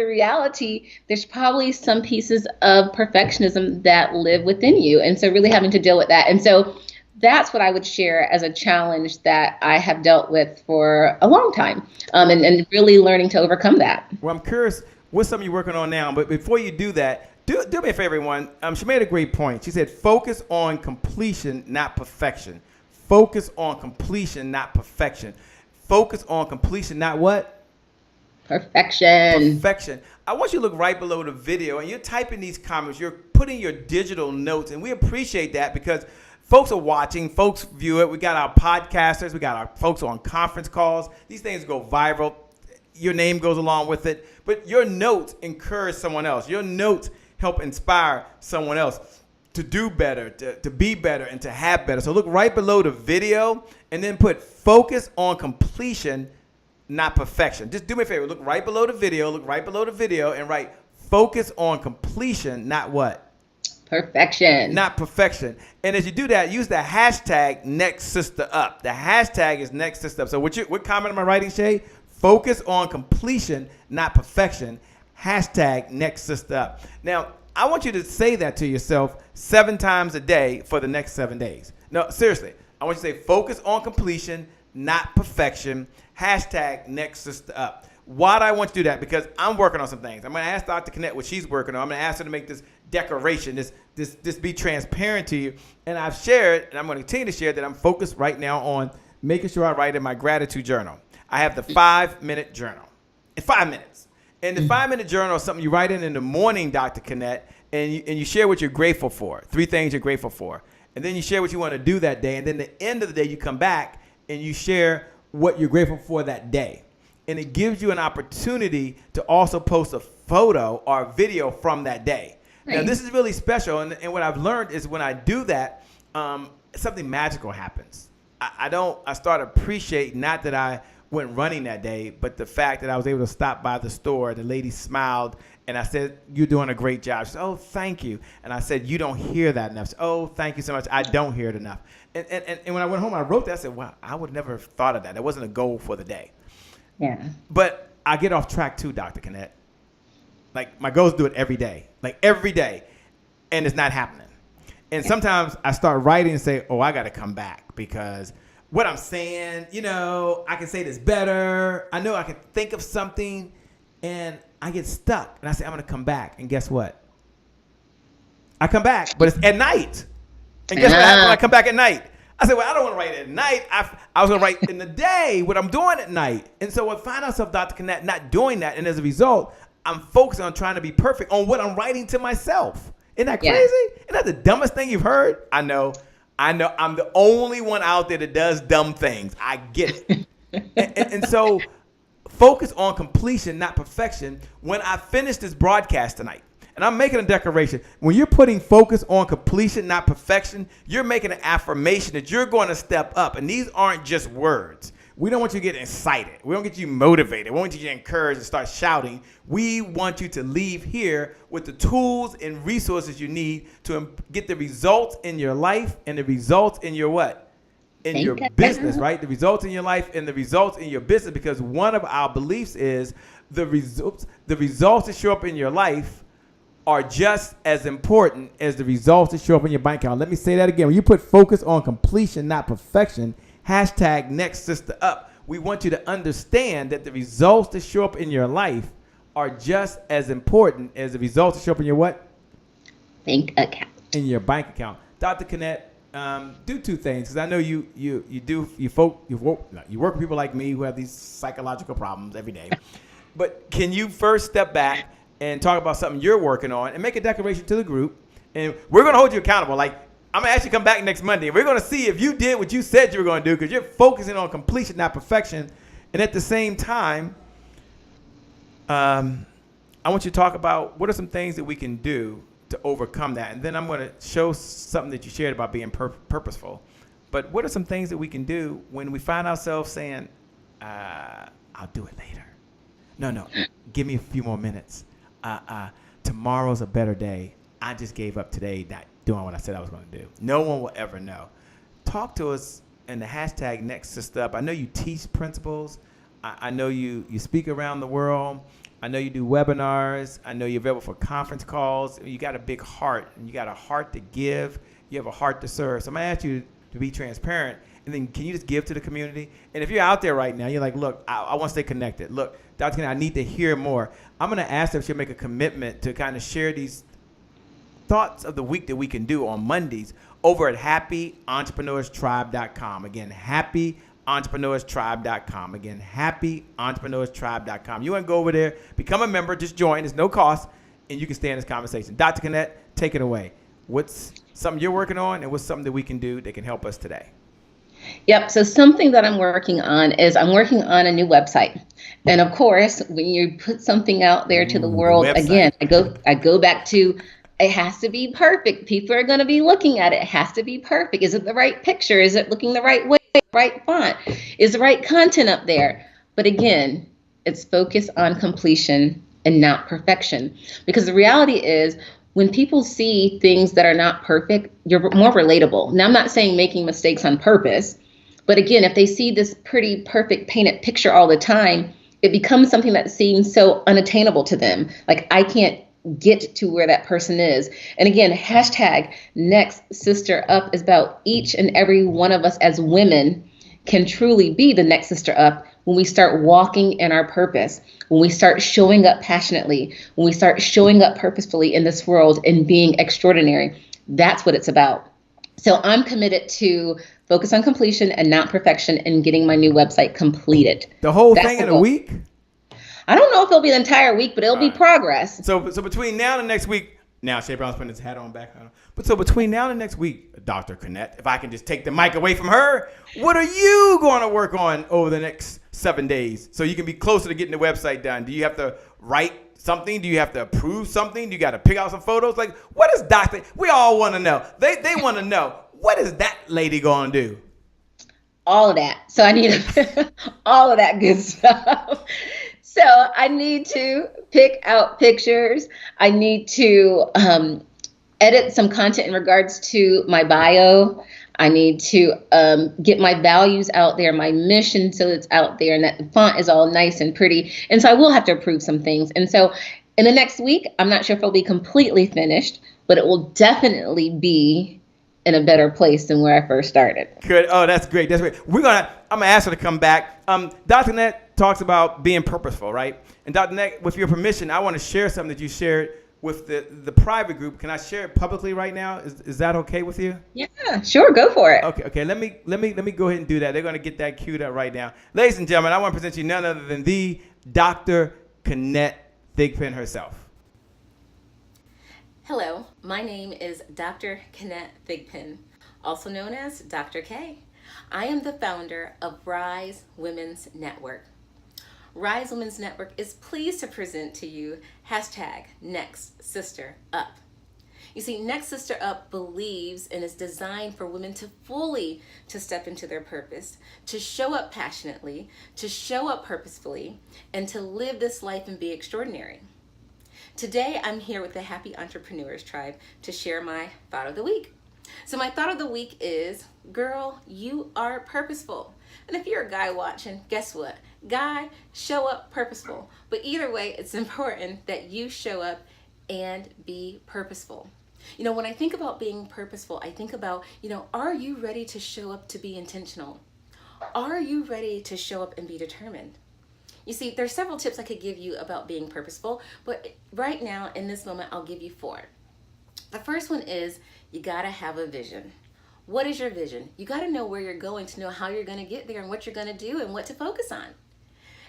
reality, there's probably some pieces of perfectionism that live within you. And so really having to deal with that. And so that's what I would share as a challenge that I have dealt with for a long time, and really learning to overcome that.
Well, I'm curious, what's something you're working on now? But before you do that, do me a favor, everyone. She made a great point. She said, focus on completion, not perfection. Focus on completion, not perfection. Focus on completion, not what?
Perfection.
Perfection. I want you to look right below the video, and you're typing these comments. You're putting your digital notes, and we appreciate that because folks are watching. Folks view it. We got our podcasters. We got our folks on conference calls. These things go viral. Your name goes along with it. But your notes encourage someone else. Your notes help inspire someone else to do better, to be better, and to have better. So look right below the video and then put focus on completion, not perfection. Just do me a favor. Look right below the video. And write focus on completion, not what?
Perfection.
Not perfection. And as you do that, use the hashtag next sister up. The hashtag is next sister up. So what comment am I writing, Shay? Focus on completion, not perfection. Hashtag next sister up. Now, I want you to say that to yourself 7 times a day for the next 7 days. No, seriously. I want you to say focus on completion, not perfection. Hashtag next sister up. Why do I want you to do that? Because I'm working on some things. I'm going to ask Dr. Kennette what she's working on. I'm going to ask her to make this declaration, this be transparent to you. And I've shared, and I'm going to continue to share, that I'm focused right now on making sure I write in my gratitude journal. I have the 5-minute journal. In 5 minutes. And the 5-minute journal is something you write in the morning, Dr. Kennette, and you share what you're grateful for. 3 things you're grateful for. And then you share what you want to do that day. And then at the end of the day, you come back and you share what you're grateful for that day. And it gives you an opportunity to also post a photo or a video from that day. Right. Now, this is really special. And what I've learned is when I do that, something magical happens. I start to appreciate, not that I went running that day, but the fact that I was able to stop by the store, the lady smiled, and I said, "You're doing a great job." She said, "Oh, thank you." And I said, "You don't hear that enough." She said, "Oh, thank you so much. I don't hear it enough." And when I went home, I wrote that. I said, "Wow, I would never have thought of that. That wasn't a goal for the day."
Yeah.
But I get off track too, Dr. Kennette. Like, my goals do it every day. Like, every day. And it's not happening. And sometimes I start writing and say, "Oh, I got to come back because what I'm saying, I can say this better. I know I can think of something," and I get stuck. And I say, "I'm going to come back." And guess what? I come back, but it's at night. And guess what happens when I come back at night? I said, "Well, I don't want to write at night. I was going to write in the day what I'm doing at night." And so I find myself, Dr. Kennette, not doing that. And as a result, I'm focused on trying to be perfect on what I'm writing to myself. Isn't that crazy? Yeah. Isn't that the dumbest thing you've heard? I know. I'm the only one out there that does dumb things. I get it. and so focus on completion, not perfection. When I finish this broadcast tonight, and I'm making a declaration, when you're putting focus on completion, not perfection, you're making an affirmation that you're going to step up. And these aren't just words. We don't want you to get excited. We don't get you motivated. We want you to get encouraged and start shouting. We want you to leave here with the tools and resources you need to get the results in your life and the results in your what? In your business, right? The results in your life and the results in your business, because one of our beliefs is the results that show up in your life are just as important as the results that show up in your bank account. Let me say that again. When you put focus on completion, not perfection, hashtag next sister up, we want you to understand that the results that show up in your life are just as important as the results that show up in your what?
Bank account.
In your bank account. Dr. Kennette, do 2 things, because I know you work with people like me who have these psychological problems every day. But can you first step back and talk about something you're working on and make a declaration to the group. And we're going to hold you accountable. Like, I'm going to ask you to come back next Monday. We're going to see if you did what you said you were going to do, because you're focusing on completion, not perfection. And at the same time, I want you to talk about what are some things that we can do to overcome that. And then I'm going to show something that you shared about being purposeful. But what are some things that we can do when we find ourselves saying, I'll do it later. No, give me a few more minutes. Tomorrow's a better day. I just gave up today not doing what I said I was going to do. No one will ever know. Talk to us in the hashtag Next Sister Up. I know you teach principles. I know you speak around the world. I know you do webinars. I know you're available for conference calls. You got a big heart, and you got a heart to give. You have a heart to serve. So I'm going to ask you to be transparent, and then can you just give to the community? And if you're out there right now, you're like, look, I want to stay connected. Look, Dr. Kennette, I need to hear more. I'm going to ask her if she'll make a commitment to kind of share these thoughts of the week that we can do on Mondays over at happyentrepreneurs.tribe.com. Again, happyentrepreneurs.tribe.com. Again, happyentrepreneurs.tribe.com. You want to go over there, become a member, just join. There's no cost, and you can stay in this conversation. Dr. Kennette, take it away. What's something you're working on, and what's something that we can do that can help us today?
Yep. So something that I'm working on is I'm working on a new website. And of course, when you put something out there to the world, again, I go back to, it has to be perfect. People are going to be looking at it. It has to be perfect. Is it the right picture? Is it looking the right way? Right font? Is the right content up there? But again, it's focused on completion and not perfection. Because the reality is, when people see things that are not perfect, you're more relatable. Now, I'm not saying making mistakes on purpose, but again, if they see this pretty perfect painted picture all the time, it becomes something that seems so unattainable to them. Like, I can't get to where that person is. And again, hashtag Next Sister Up is about each and every one of us as women can truly be the next sister up when we start walking in our purpose, when we start showing up passionately, when we start showing up purposefully in this world and being extraordinary. That's what it's about. So I'm committed to focus on completion and not perfection and getting my new website completed.
The whole thing in a week?
I don't know if it'll be the entire week, but it'll be progress.
So between now and the next week, now Shay Brown's putting his hat on back on. But so between now and the next week, Dr. Kennette, if I can just take the mic away from her, what are you going to work on over the next 7 days so you can be closer to getting the website done? Do you have to write something? Do you have to approve something? Do you got to pick out some photos? Like, what is Dr. We all want to know. They want to know. What is that lady going to do?
All of that. So I need all of that good stuff. So I need to pick out pictures. I need to edit some content in regards to my bio. I need to get my values out there, my mission, so it's out there and that the font is all nice and pretty. And so I will have to approve some things. And so in the next week, I'm not sure if it'll be completely finished, but it will definitely be in a better place than where I first started.
Good. Oh, that's great. That's great. I'm gonna ask her to come back. Dr. Kennette talks about being purposeful, right? And Dr. Kennette, with your permission, I want to share something that you shared with the private group. Can I share it publicly right now? Is that okay with you?
Yeah, sure. Go for it.
Okay. Let me go ahead and do that. They're gonna get that queued up right now. Ladies and gentlemen, I want to present you none other than the Dr. Kennette Thigpen herself.
Hello, my name is Dr. Kennette Thigpen, also known as Dr. K. I am the founder of Rise Women's Network. Rise Women's Network is pleased to present to you hashtag Next Sister Up. You see, Next Sister Up believes and is designed for women to fully step into their purpose, to show up passionately, to show up purposefully, and to live this life and be extraordinary. Today, I'm here with the Happy Entrepreneurs Tribe to share my thought of the week. So my thought of the week is, girl, you are purposeful. And if you're a guy watching, guess what? Guy, show up purposeful. But either way, it's important that you show up and be purposeful. You know, when I think about being purposeful, I think about, are you ready to show up to be intentional? Are you ready to show up and be determined? You see, there's several tips I could give you about being purposeful, but right now, in this moment, I'll give you 4. The first one is, you gotta have a vision. What is your vision? You gotta know where you're going to know how you're gonna get there and what you're gonna do and what to focus on.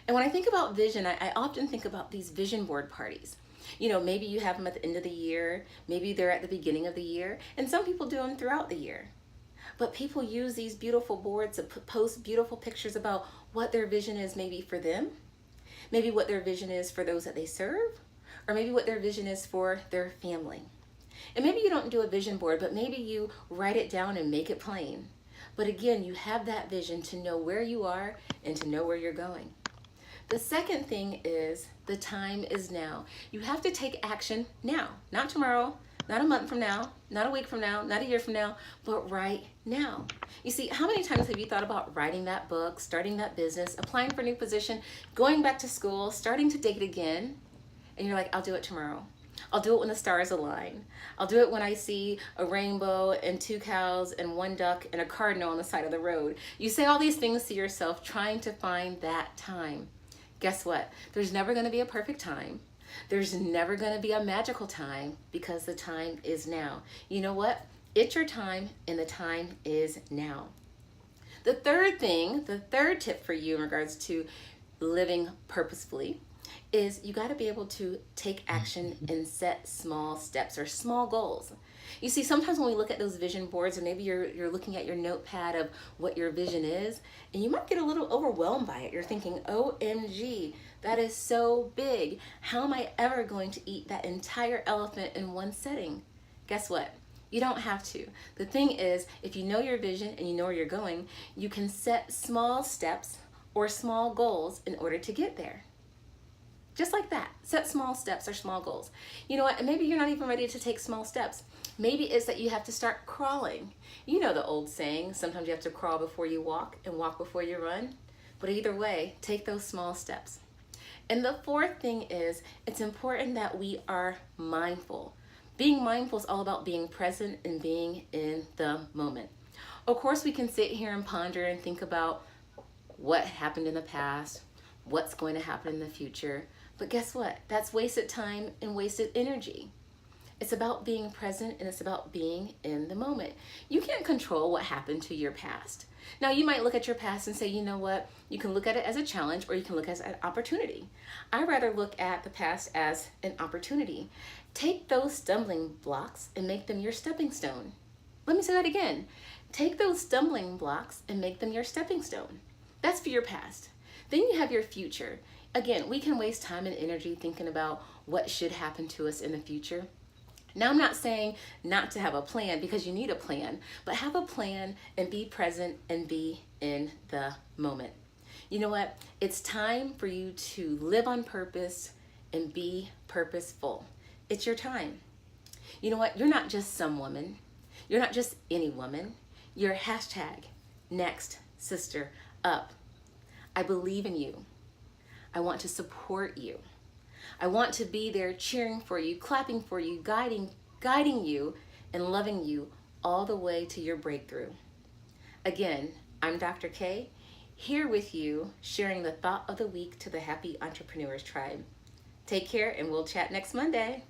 And when I think about vision, I often think about these vision board parties. Maybe you have them at the end of the year, maybe they're at the beginning of the year, and some people do them throughout the year. But people use these beautiful boards to post beautiful pictures about what their vision is, maybe for them, maybe what their vision is for those that they serve, or maybe what their vision is for their family. And maybe you don't do a vision board, but maybe you write it down and make it plain. But again, you have that vision to know where you are and to know where you're going. The second thing is the time is now. You have to take action now, not tomorrow, not a month from now, not a week from now, not a year from now, but right now. You see, how many times have you thought about writing that book, starting that business, applying for a new position, going back to school, starting to date again, and you're like, I'll do it tomorrow. I'll do it when the stars align. I'll do it when I see a rainbow and 2 cows and 1 duck and a cardinal on the side of the road. You say all these things to yourself trying to find that time. Guess what? There's never going to be a perfect time. There's never going to be a magical time because the time is now. You know what? It's your time and the time is now. The third tip for you in regards to living purposefully is you got to be able to take action and set small steps or small goals. You see, sometimes when we look at those vision boards, or maybe you're looking at your notepad of what your vision is, and you might get a little overwhelmed by it. You're thinking, OMG, that is so big. How am I ever going to eat that entire elephant in one setting? Guess what? You don't have to. The thing is, if you know your vision and you know where you're going, you can set small steps or small goals in order to get there. Just like that. Set small steps or small goals. You know what? And maybe you're not even ready to take small steps. Maybe it's that you have to start crawling. You know the old saying, sometimes you have to crawl before you walk and walk before you run. But either way, take those small steps. And the fourth thing is, it's important that we are mindful. Being mindful is all about being present and being in the moment. Of course, we can sit here and ponder and think about what happened in the past, what's going to happen in the future. But guess what? That's wasted time and wasted energy. It's about being present and it's about being in the moment. You can't control what happened to your past. Now, you might look at your past and say, you know what? You can look at it as a challenge or you can look at it as an opportunity. I rather look at the past as an opportunity. Take those stumbling blocks and make them your stepping stone. Let me say that again. Take those stumbling blocks and make them your stepping stone. That's for your past. Then you have your future. Again, we can waste time and energy thinking about what should happen to us in the future. Now, I'm not saying not to have a plan because you need a plan, but have a plan and be present and be in the moment. You know what? It's time for you to live on purpose and be purposeful. It's your time. You know what? You're not just some woman. You're not just any woman. You're hashtag next sister up. I believe in you. I want to support you. I want to be there cheering for you, clapping for you, guiding you, and loving you all the way to your breakthrough. Again, I'm Dr. K, here with you, sharing the thought of the week to the Happy Entrepreneurs Tribe. Take care, and we'll chat next Monday.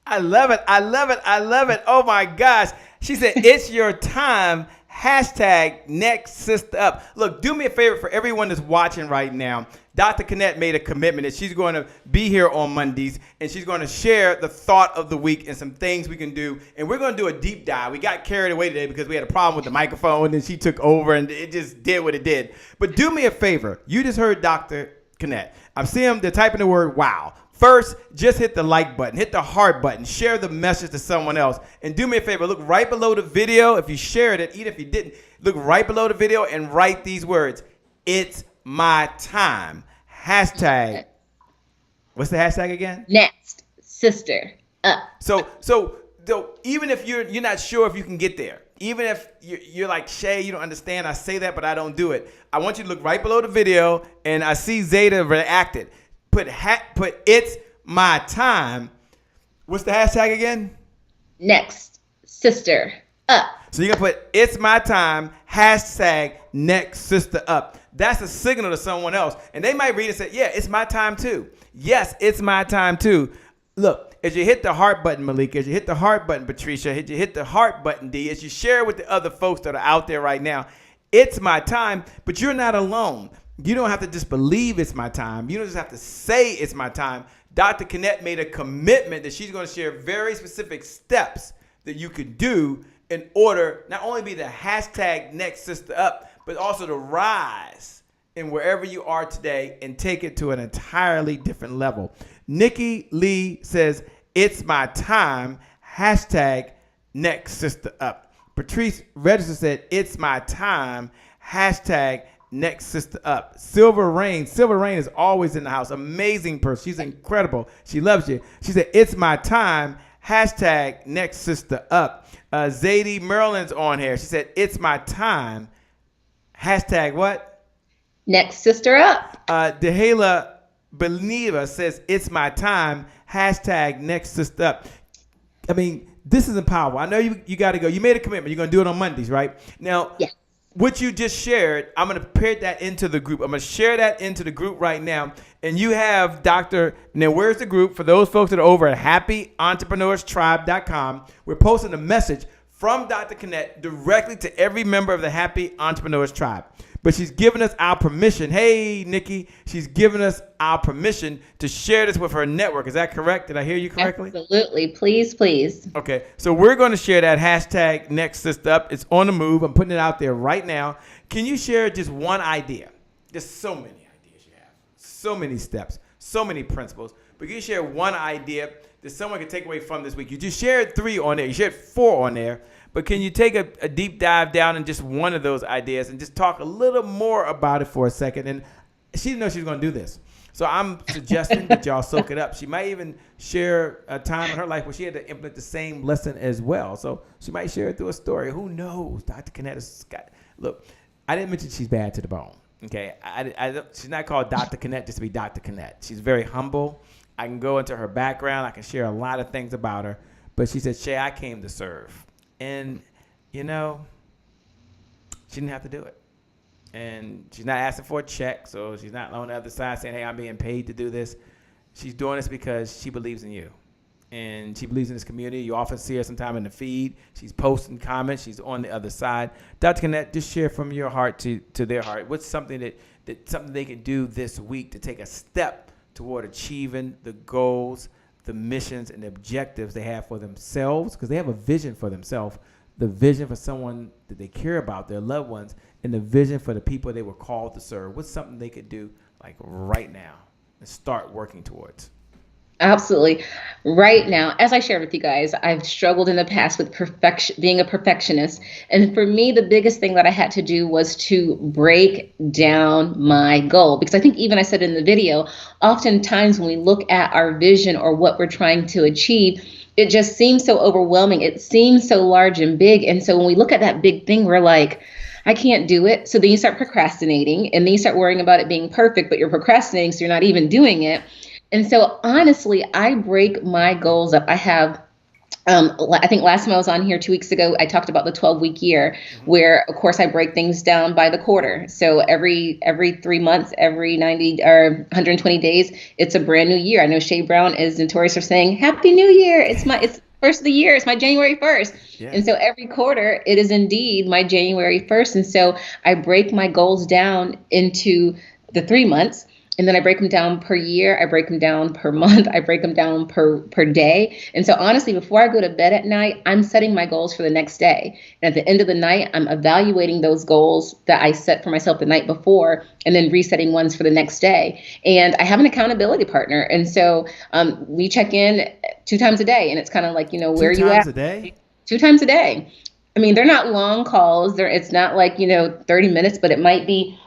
I love it. I love it. I love it. Oh my gosh. She said, it's your time. Hashtag next sister up. Look, do me a favor for everyone that's watching right now. Dr. Kennette made a commitment that she's going to be here on Mondays and she's going to share the thought of the week and some things we can do. And we're going to do a deep dive. We got carried away today because we had a problem with the microphone and she took over and it just did what it did. But do me a favor. You just heard Dr. Kennette. I'm seeing they're typing the word wow. First, just hit the like button, hit the heart button, share the message to someone else. And do me a favor, look right below the video. If you shared it, even if you didn't, look right below the video and write these words. It's my time. Hashtag. What's the hashtag again?
Next sister up.
So even if you're not sure if you can get there, even if you're like, Shay, you don't understand, I say that, but I don't do it. I want you to look right below the video, and I see Zeta reacted. Put it's my time. What's the hashtag again?
Next sister up.
So you're going to put it's my time, hashtag next sister up. That's a signal to someone else. And they might read and say, yeah, it's my time too. Yes, it's my time too. Look, as you hit the heart button, Malika, as you hit the heart button, Patricia, as you hit the heart button, D, as you share with the other folks that are out there right now, it's my time, but you're not alone. You don't have to just believe it's my time. You don't just have to say it's my time. Dr. Kennette made a commitment that she's going to share very specific steps that you could do in order not only be the hashtag next sister up, but also to rise in wherever you are today and take it to an entirely different level. Nikki Lee says, it's my time, hashtag next sister up. Patrice Register said, it's my time, hashtag next sister up. Silver Rain is always in the house. Amazing person. She's incredible. She loves you. She said, it's my time, hashtag next sister up. Zadie Merlin's on here. She said, it's my time, hashtag what?
Next sister up.
Dehala Beniva says, it's my time, hashtag next sister up. I mean, this is powerful. I know you got to go. You made a commitment. You're going to do it on Mondays, right? Now,
yeah.
What you just shared, I'm going to put that into the group. I'm going to share that into the group right now. And you have now where's the group? For those folks that are over at happyentrepreneurstribe.com, we're posting a message from Dr. Kennette directly to every member of the Happy Entrepreneurs Tribe. But she's given us our permission. Hey, Nikki, she's given us our permission to share this with her network. Is that correct? Did I hear you correctly?
Absolutely. Please, please.
Okay. So we're going to share that hashtag next sister up. It's on the move. I'm putting it out there right now. Can you share just one idea? There's so many ideas you have. So many steps. So many principles. But can you share one idea that someone can take away from this week? You just shared 3 on there. You shared 4 on there. But can you take a deep dive down in just one of those ideas and just talk a little more about it for a second? And she didn't know she was going to do this. So I'm suggesting that y'all soak it up. She might even share a time in her life where she had to implement the same lesson as well. So she might share it through a story. Who knows? Dr. Kennette has got... Look, I didn't mention she's bad to the bone. Okay? She's not called Dr. Kennette just to be Dr. Kennette. She's very humble. I can go into her background. I can share a lot of things about her. But she said, Shay, I came to serve. And, she didn't have to do it. And she's not asking for a check, so she's not on the other side saying, hey, I'm being paid to do this. She's doing this because she believes in you. And she believes in this community. You often see her sometime in the feed. She's posting comments. She's on the other side. Dr. Kennette, just share from your heart to their heart. What's something something they can do this week to take a step toward achieving the goals, the missions and the objectives they have for themselves, because they have a vision for themselves, the vision for someone that they care about, their loved ones, and the vision for the people they were called to serve. What's something they could do like right now and start working towards?
Absolutely. Right now, as I shared with you guys, I've struggled in the past with being a perfectionist. And for me, the biggest thing that I had to do was to break down my goal. Because I think even I said in the video, oftentimes when we look at our vision or what we're trying to achieve, it just seems so overwhelming. It seems so large and big. And so when we look at that big thing, we're like, I can't do it. So then you start procrastinating and then you start worrying about it being perfect, but you're procrastinating, so you're not even doing it. And so honestly, I break my goals up. I have, I think last time I was on here 2 weeks ago, I talked about the 12-week year, where of course I break things down by the quarter. So every 3 months, every 90 or 120 days, it's a brand new year. I know Shay Brown is notorious for saying, Happy New Year. It's first of the year. It's my January 1st. Yeah. And so every quarter, it is indeed my January 1st. And so I break my goals down into the 3 months. And then I break them down per year. I break them down per month. I break them down per day. And so honestly, before I go to bed at night, I'm setting my goals for the next day. And at the end of the night, I'm evaluating those goals that I set for myself the night before and then resetting ones for the next day. And I have an accountability partner. And so we check in 2 times a day. And it's kind of like, where are you at?
2 times a day?
2 times a day. I mean, they're not long calls. It's not like, 30 minutes, but it might be...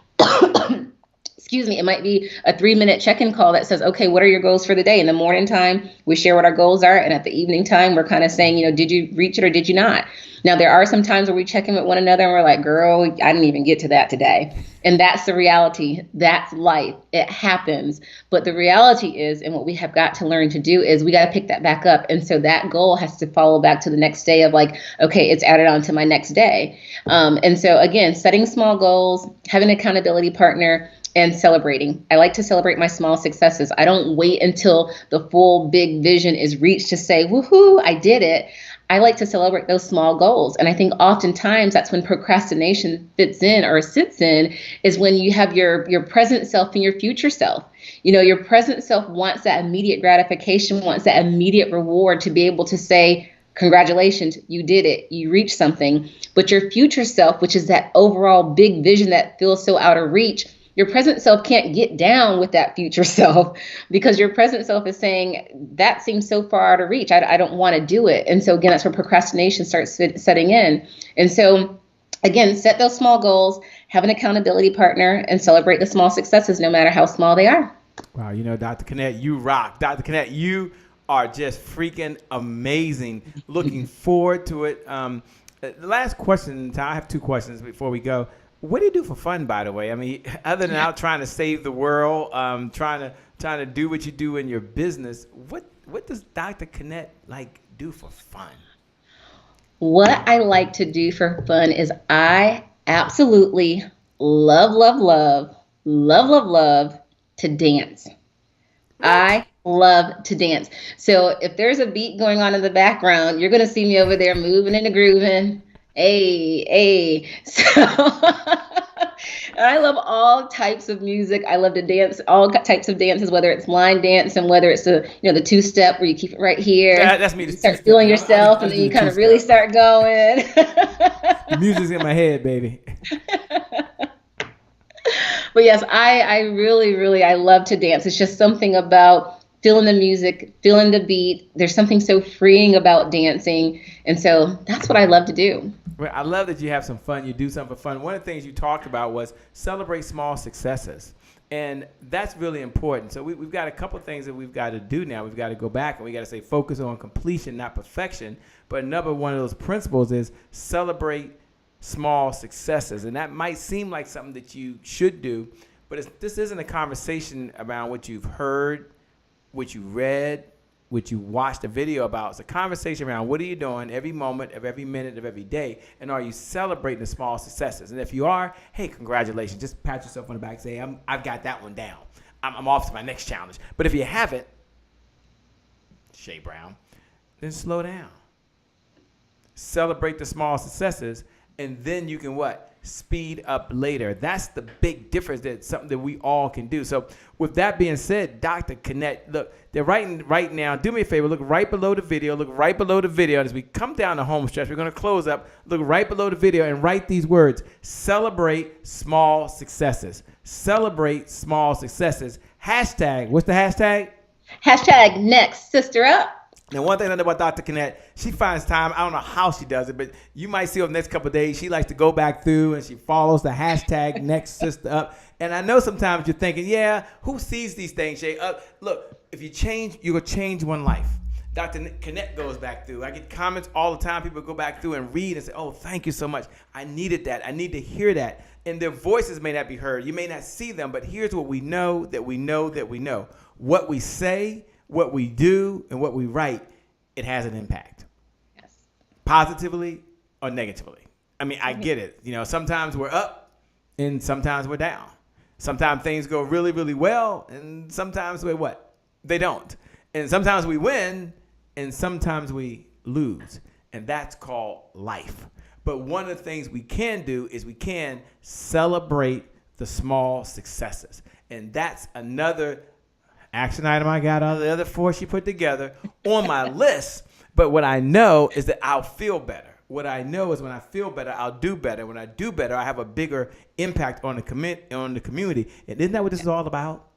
it might be a 3-minute check-in call that says, okay, what are your goals for the day? In the morning time, we share what our goals are. And at the evening time, we're kind of saying, did you reach it or did you not? Now, there are some times where we check in with one another and we're like, girl, I didn't even get to that today. And that's the reality. That's life. It happens. But the reality is, and what we have got to learn to do is we got to pick that back up. And so that goal has to follow back to the next day of like, okay, it's added on to my next day. And so again, setting small goals, having an accountability partner, and celebrating. I like to celebrate my small successes. I don't wait until the full big vision is reached to say, woohoo, I did it. I like to celebrate those small goals. And I think oftentimes that's when procrastination fits in or sits in, is when you have your present self and your future self. Your present self wants that immediate gratification, wants that immediate reward to be able to say, congratulations, you did it, you reached something. But your future self, which is that overall big vision that feels so out of reach, your present self can't get down with that future self, because your present self is saying, that seems so far out of reach. I don't want to do it. And so again, that's where procrastination starts setting in. And so again, set those small goals, have an accountability partner, and celebrate the small successes, no matter how small they are.
Wow, Dr. Kennette, you rock. Dr. Kennette, you are just freaking amazing. Looking forward to it. The last question, I have two questions before we go. What do you do for fun, by the way? I mean, other than out trying to save the world, trying to do what you do in your business, what does Dr. Kennette do for fun?
What I like to do for fun is I absolutely love to dance. What? I love to dance. So if there's a beat going on in the background, you're going to see me over there moving and grooving. Hey. So I love all types of music. I love to dance, all types of dances, whether it's line dance and whether it's the two-step where you keep it right here.
That's me.
You start feeling yourself, and then you kind of really start going.
The music's in my head, baby.
But yes, I really, I love to dance. It's just something about feeling the music, feeling the beat. There's something so freeing about dancing. And so that's what I love to do.
Well, I love that you have some fun. You do something for fun. One of the things you talked about was celebrate small successes. And that's really important. So we've got a couple of things that we've got to do now. We've got to go back and we got to say focus on completion, not perfection. But another one of those principles is celebrate small successes. And that might seem like something that you should do, but this isn't a conversation about what you've heard, what you read, what you watched a video about. It's a conversation around what are you doing every moment of every minute of every day, and are you celebrating the small successes? And if you are, hey, congratulations. Just pat yourself on the back and say, I've got that one down. I'm off to my next challenge. But if you haven't, Shay Brown, then slow down. Celebrate the small successes, and then you can what? Speed up later. That's the big difference. That's something that we all can do. So with that being said, Dr. Kennette, look, they're writing right now. Do me a favor. Look right below the video. Look right below the video. And as we come down the home stretch, we're going to close up. Look right below the video and write these words. Celebrate small successes. Celebrate small successes. Hashtag. What's the hashtag?
Hashtag next sister up.
Now, one thing I know about Dr. Kennette, she finds time. I don't know how she does it, but you might see over the next couple of days, she likes to go back through and she follows the hashtag next sister up. And I know sometimes you're thinking, yeah, who sees these things, Shay? Look, if you change, you're going to change one life. Dr. Kennette goes back through. I get comments all the time. People go back through and read and say, oh, thank you so much. I needed that. I need to hear that. And their voices may not be heard. You may not see them, but here's what we know that we know that we know. What we say, what we do, and what we write, it has an impact. Yes. Positively or negatively. I mean, I get it. Sometimes we're up and sometimes we're down. Sometimes things go really, really well, and sometimes they don't. And sometimes we win and sometimes we lose. And that's called life. But one of the things we can do is we can celebrate the small successes. And that's another action item I got out of the other four she put together on my list. But what I know is that I'll feel better. What I know is when I feel better, I'll do better. When I do better, I have a bigger impact on the community. And isn't that what this is all about?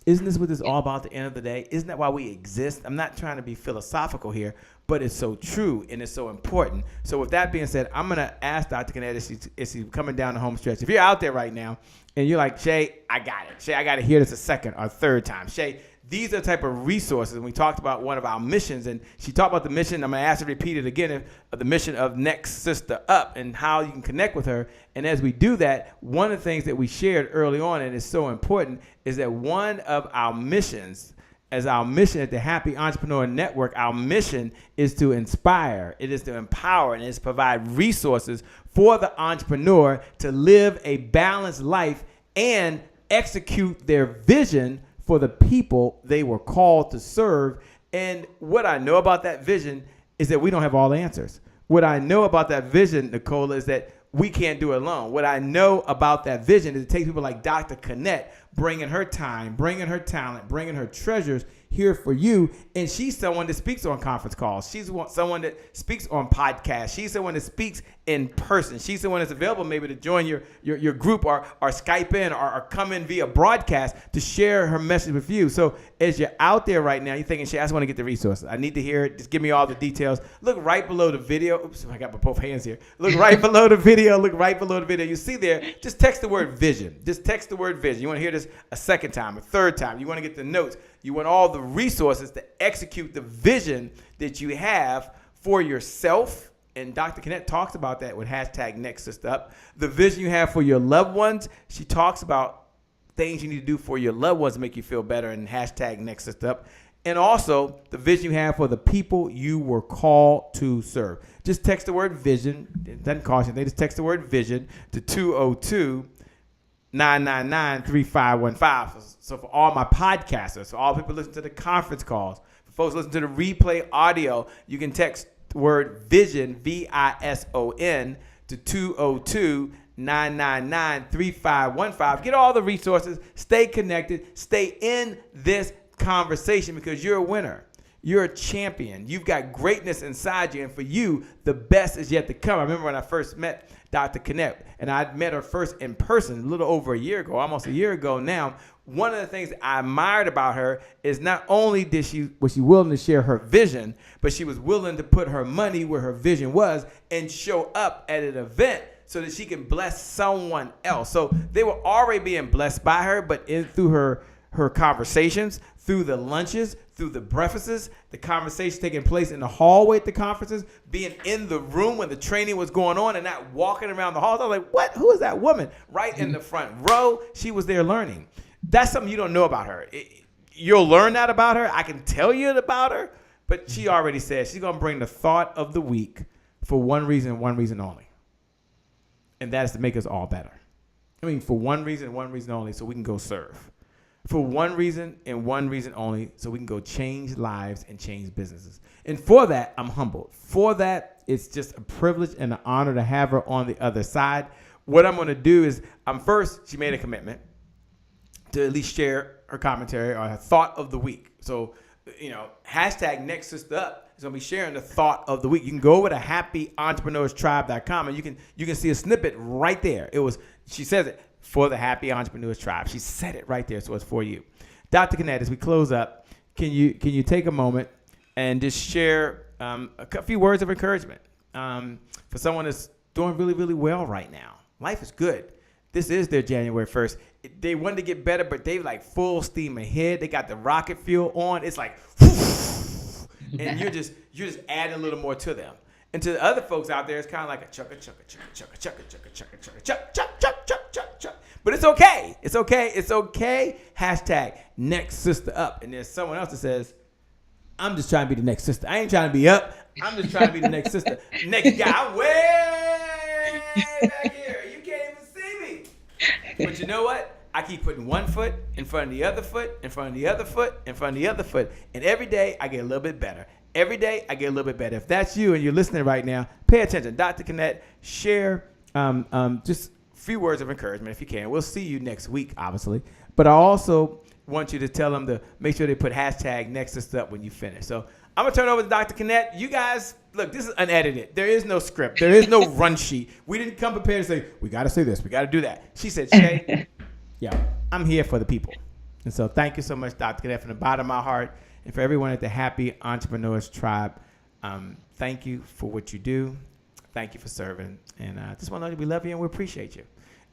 Isn't this what this is all about at the end of the day? Isn't that why we exist? I'm not trying to be philosophical here, but it's so true and it's so important. So with that being said, I'm going to ask Dr. Kennette if she's coming down the home stretch. If you're out there right now and you're like, Shay, I got it. Shay, I got to hear this a second or third time. Shay, these are the type of resources. And we talked about one of our missions, and she talked about the mission. I'm going to ask her to repeat it again, of the mission of Next Sister Up and how you can connect with her. And as we do that, one of the things that we shared early on, and is so important, is that one of our missions, as our mission at the Happy Entrepreneur Network, our mission is to inspire, it is to empower, and it is to provide resources for the entrepreneur to live a balanced life and execute their vision for the people they were called to serve. And what I know about that vision is that we don't have all the answers. What I know about that vision, Nicola, is that we can't do it alone. What I know about that vision is it takes people like Dr. Kennette bringing her time, bringing her talent, bringing her treasures here for you. And she's someone that speaks on conference calls. She's someone that speaks on podcasts. She's someone that speaks in person. She's someone that's available maybe to join your group or Skype in or come in via broadcast to share her message with you. So as you're out there right now, you're thinking, I just want to get the resources. I need to hear it. Just give me all the details. Look right below the video. Oops, I got my both hands here. Look right below the video. Look right below the video. You see there, just text the word vision. Just text the word vision. You want to hear this a second time, a third time. You want to get the notes. You want all the resources to execute the vision that you have for yourself. And Dr. Kennette talks about that with hashtag Next Sister Up. The vision you have for your loved ones. She talks about things you need to do for your loved ones to make you feel better and hashtag Next Sister Up. And also the vision you have for the people you were called to serve. Just text the word vision. It doesn't cost you. They just text the word vision to 202-999-3515. So for all my podcasters, for all people listening to the conference calls, for folks listening to the replay audio, you can text the word vision, VISON, to 202-999-3515. Get all the resources. Stay connected. Stay in this conversation because you're a winner. You're a champion. You've got greatness inside you. And for you, the best is yet to come. I remember when I first met Dr. Kennette, and I met her first in person a little over a year ago, almost a year ago now. One of the things I admired about her is not only was she willing to share her vision, but she was willing to put her money where her vision was and show up at an event so that she can bless someone else. So they were already being blessed by her, but through her conversations, through the lunches, through the breakfasts, the conversations taking place in the hallway at the conferences, being in the room when the training was going on and not walking around the halls. I was like, what? Who is that woman? Right in the front row, she was there learning. That's something you don't know about her. You'll learn that about her. I can tell you about her, but she already said she's going to bring the thought of the week for one reason only. And that is to make us all better. I mean, for one reason only, so we can go serve. For one reason and one reason only, so we can go change lives and change businesses. And for that, I'm humbled. For that, it's just a privilege and an honor to have her on the other side. What I'm going to do is, first, she made a commitment to at least share her commentary or her thought of the week. So, hashtag Next Sister Up is going to be sharing the thought of the week. You can go over to happyentrepreneurs.tribe.com and you can see a snippet right there. She says it, for the Happy Entrepreneurs Tribe. She said it right there, so it's for you. Dr. Kennette, as we close up, can you take a moment and just share a few words of encouragement for someone that's doing really, really well right now? Life is good. This is their January 1st. They wanted to get better, but they like full steam ahead. They got the rocket fuel on. It's like, and you're just adding a little more to them. And to the other folks out there, it's kind of like a chugga, chugga, chugga, chugga, chugga, chugga, chugga, chugga, chuck, chuck, chuck, chuck, chuck, chuck. But it's okay. It's okay. It's okay. Hashtag Next Sister Up. And there's someone else that says, I'm just trying to be the next sister. I ain't trying to be up. I'm just trying to be the next sister. Next guy, I'm way back here. You can't even see me. But you know what? I keep putting one foot in front of the other foot, in front of the other foot, in front of the other foot. And every day I get a little bit better. Every day I get a little bit better. If that's you and you're listening right now, pay attention. Dr. Kennette, share just a few words of encouragement if you can. We'll see you next week, obviously. But I also want you to tell them to make sure they put hashtag Next Sister Up when you finish. So I'm going to turn it over to Dr. Kennette. You guys, look, this is unedited. There is no script. There is no run sheet. We didn't come prepared to say, we got to say this. We got to do that. She said, Shay, yeah, I'm here for the people. And so thank you so much, Dr. Kennette, from the bottom of my heart. And for everyone at the Happy Entrepreneurs Tribe, thank you for what you do. Thank you for serving. And I just want to know that we love you and we appreciate you.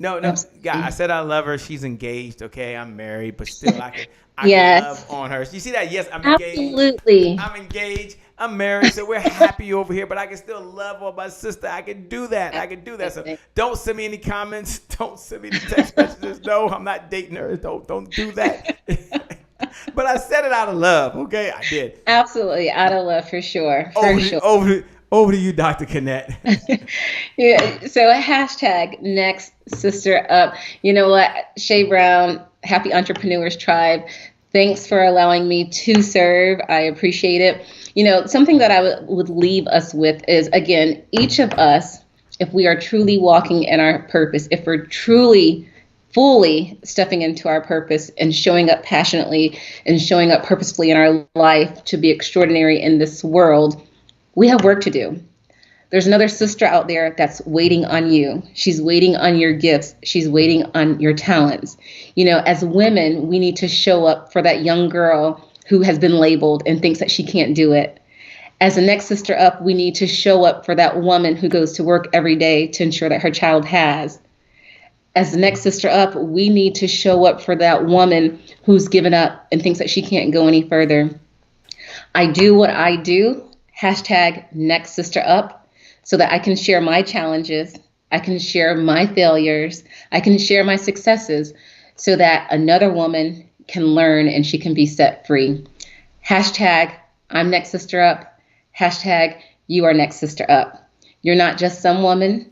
No, God, I said I love her. She's engaged. Okay, I'm married, but still I can love on her. You see that? Yes, I'm engaged.
Absolutely.
I'm engaged. I'm married, so we're happy over here, but I can still love on my sister. I can do that. So don't send me any comments. Don't send me the text messages. No, I'm not dating her. Don't do that. But I said it out of love, okay? I did.
Absolutely, out of love, for sure.
Over to you, Dr. Kennette.
Yeah, so hashtag Next Sister Up. You know what, Shay Brown, Happy Entrepreneurs Tribe, Thanks for allowing me to serve. I appreciate it. Something that I would leave us with is, again, each of us, if we are truly walking in our purpose, if we're truly, fully stepping into our purpose and showing up passionately and showing up purposefully in our life to be extraordinary in this world, we have work to do. There's another sister out there that's waiting on you. She's waiting on your gifts. She's waiting on your talents. As women, we need to show up for that young girl who has been labeled and thinks that she can't do it. As the next sister up, we need to show up for that woman who goes to work every day to ensure that her child has. As the next sister up, we need to show up for that woman who's given up and thinks that she can't go any further. I do what I do, hashtag next sister up, so that I can share my challenges, I can share my failures, I can share my successes, so that another woman can learn and she can be set free. Hashtag I'm next sister up, hashtag you are next sister up. You're not just some woman,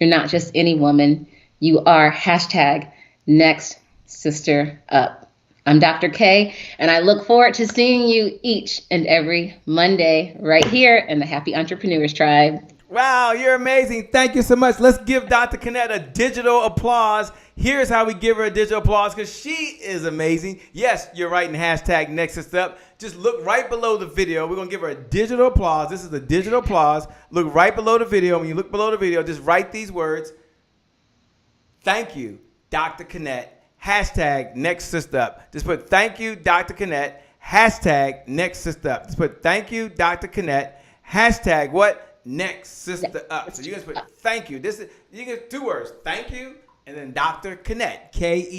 you're not just any woman, you are hashtag next sister up. I'm Dr. K, and I look forward to seeing you each and every Monday right here in the Happy Entrepreneurs Tribe.
Wow, you're amazing. Thank you so much. Let's give Dr. Kennette a digital applause. Here's how we give her a digital applause, because she is amazing. Yes, you're writing hashtag next sister up. Just look right below the video. We're going to give her a digital applause. This is a digital applause. Look right below the video. When you look below the video, just write these words. Thank you, Dr. Kennette. Hashtag next sister up. Just put thank you, Dr. Kennette. Hashtag next sister up. Just put thank you, Dr. Kennette. Hashtag what? Next sister up. So you guys put thank you. You get two words. Thank you and then Dr. Kennette. Kennette.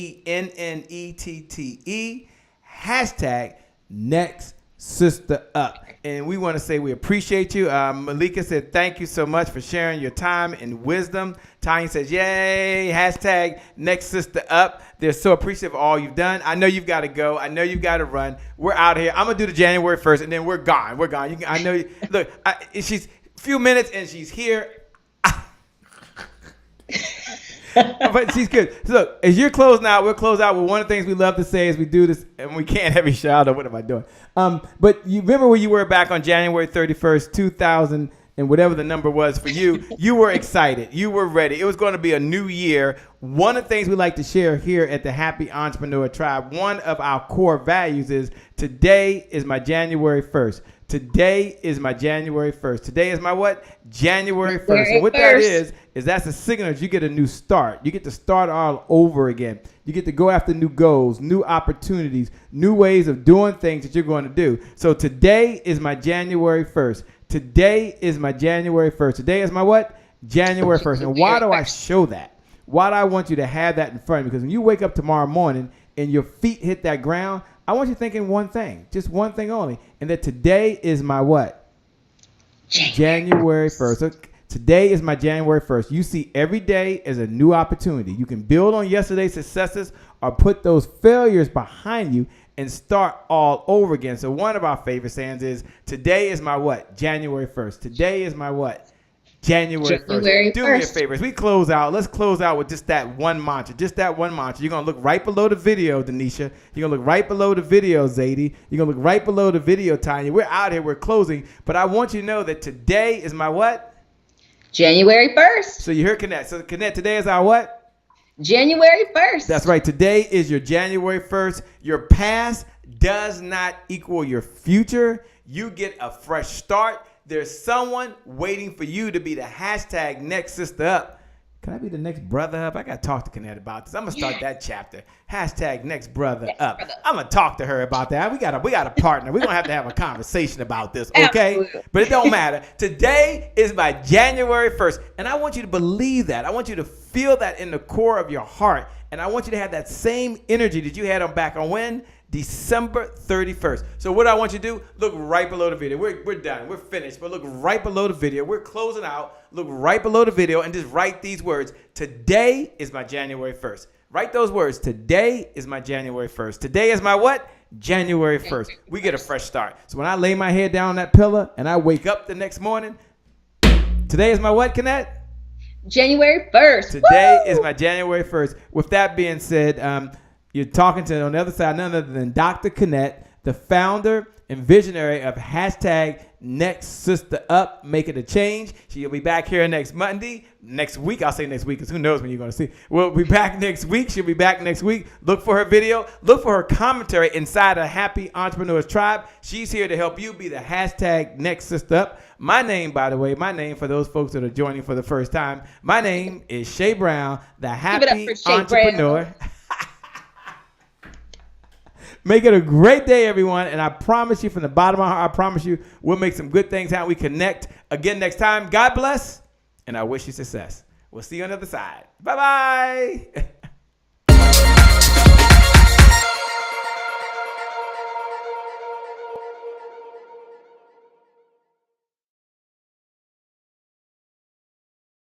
Hashtag next sister up. And we want to say we appreciate you. Malika said thank you so much for sharing your time and wisdom. Tanya says yay. Hashtag next sister up. They're so appreciative of all you've done. I know you've got to go. I know you've got to run. We're out of here. I'm going to do the January 1st and then we're gone. We're gone. I know. Look, she's few minutes and she's here. But she's good. So look, as you're closing out, we'll close out with one of the things we love to say as we do this, and we can't have you shout out. What am I doing? But you remember where you were back on January 31st, 2000, and whatever the number was for you. You were excited. You were ready. It was going to be a new year. One of the things we like to share here at the Happy Entrepreneur Tribe, one of our core values is today is my January 1st. Today is my January 1st. Today is my what? January 1st. And what that is that's a signal that you get a new start. You get to start all over again. You get to go after new goals, new opportunities, new ways of doing things that you're going to do. So today is my January 1st. Today is my January 1st. Today is my what? January 1st. And why do I show that? Why do I want you to have that in front of you? Because when you wake up tomorrow morning and your feet hit that ground, I want you thinking one thing, just one thing only, and that today is my what? January 1st. So today is my January 1st. You see every day as a new opportunity. You can build on yesterday's successes or put those failures behind you and start all over again. So one of our favorite sayings is, today is my what? January 1st. Today is my what? January 1st. Do me a favor. As we close out, let's close out with just that one mantra. Just that one mantra. You're going to look right below the video, Denisha. You're going to look right below the video, Zadie. You're going to look right below the video, Tanya. We're out here. We're closing. But I want you to know that today is my what?
January 1st.
So you heard Kennette. So Kennette, today is our what?
January 1st.
That's right. Today is your January 1st. Your past does not equal your future. You get a fresh start. There's someone waiting for you to be the hashtag next sister up. Can I be the next brother up? I got to talk to Kennette about this. I'm going to start that chapter. Hashtag next brother up. I'm going to talk to her about that. We got a partner. We're going to have a conversation about this, okay? Absolutely. But it don't matter. Today is my January 1st. And I want you to believe that. I want you to feel that in the core of your heart. And I want you to have that same energy that you had back on when? December 31st. So what I want you to do, look right below the video. We're done. We're finished. But look right below the video. We're closing out. Look right below the video and just write these words. Today is my January 1st. Write those words. Today is my January 1st. Today is my what? January 1st. We get a fresh start. So when I lay my head down on that pillow and I wake up the next morning, today is my what, Kennette?
January 1st.
Today is my January 1st. With that being said, You're talking to, on the other side, none other than Dr. Kennette, the founder and visionary of hashtag Next Sister Up, Make It a Change. She'll be back here next Monday. Next week, I'll say next week because who knows when you're going to see. We'll be back next week. She'll be back next week. Look for her video. Look for her commentary inside a Happy Entrepreneurs Tribe. She's here to help you be the hashtag Next Sister Up. My name, by the way, for those folks that are joining for the first time, my name is Shay Brown, the Happy Entrepreneur. Make it a great day, everyone. And I promise you from the bottom of my heart, I promise you we'll make some good things happen. We connect again next time. God bless, and I wish you success. We'll see you on the other side. Bye-bye.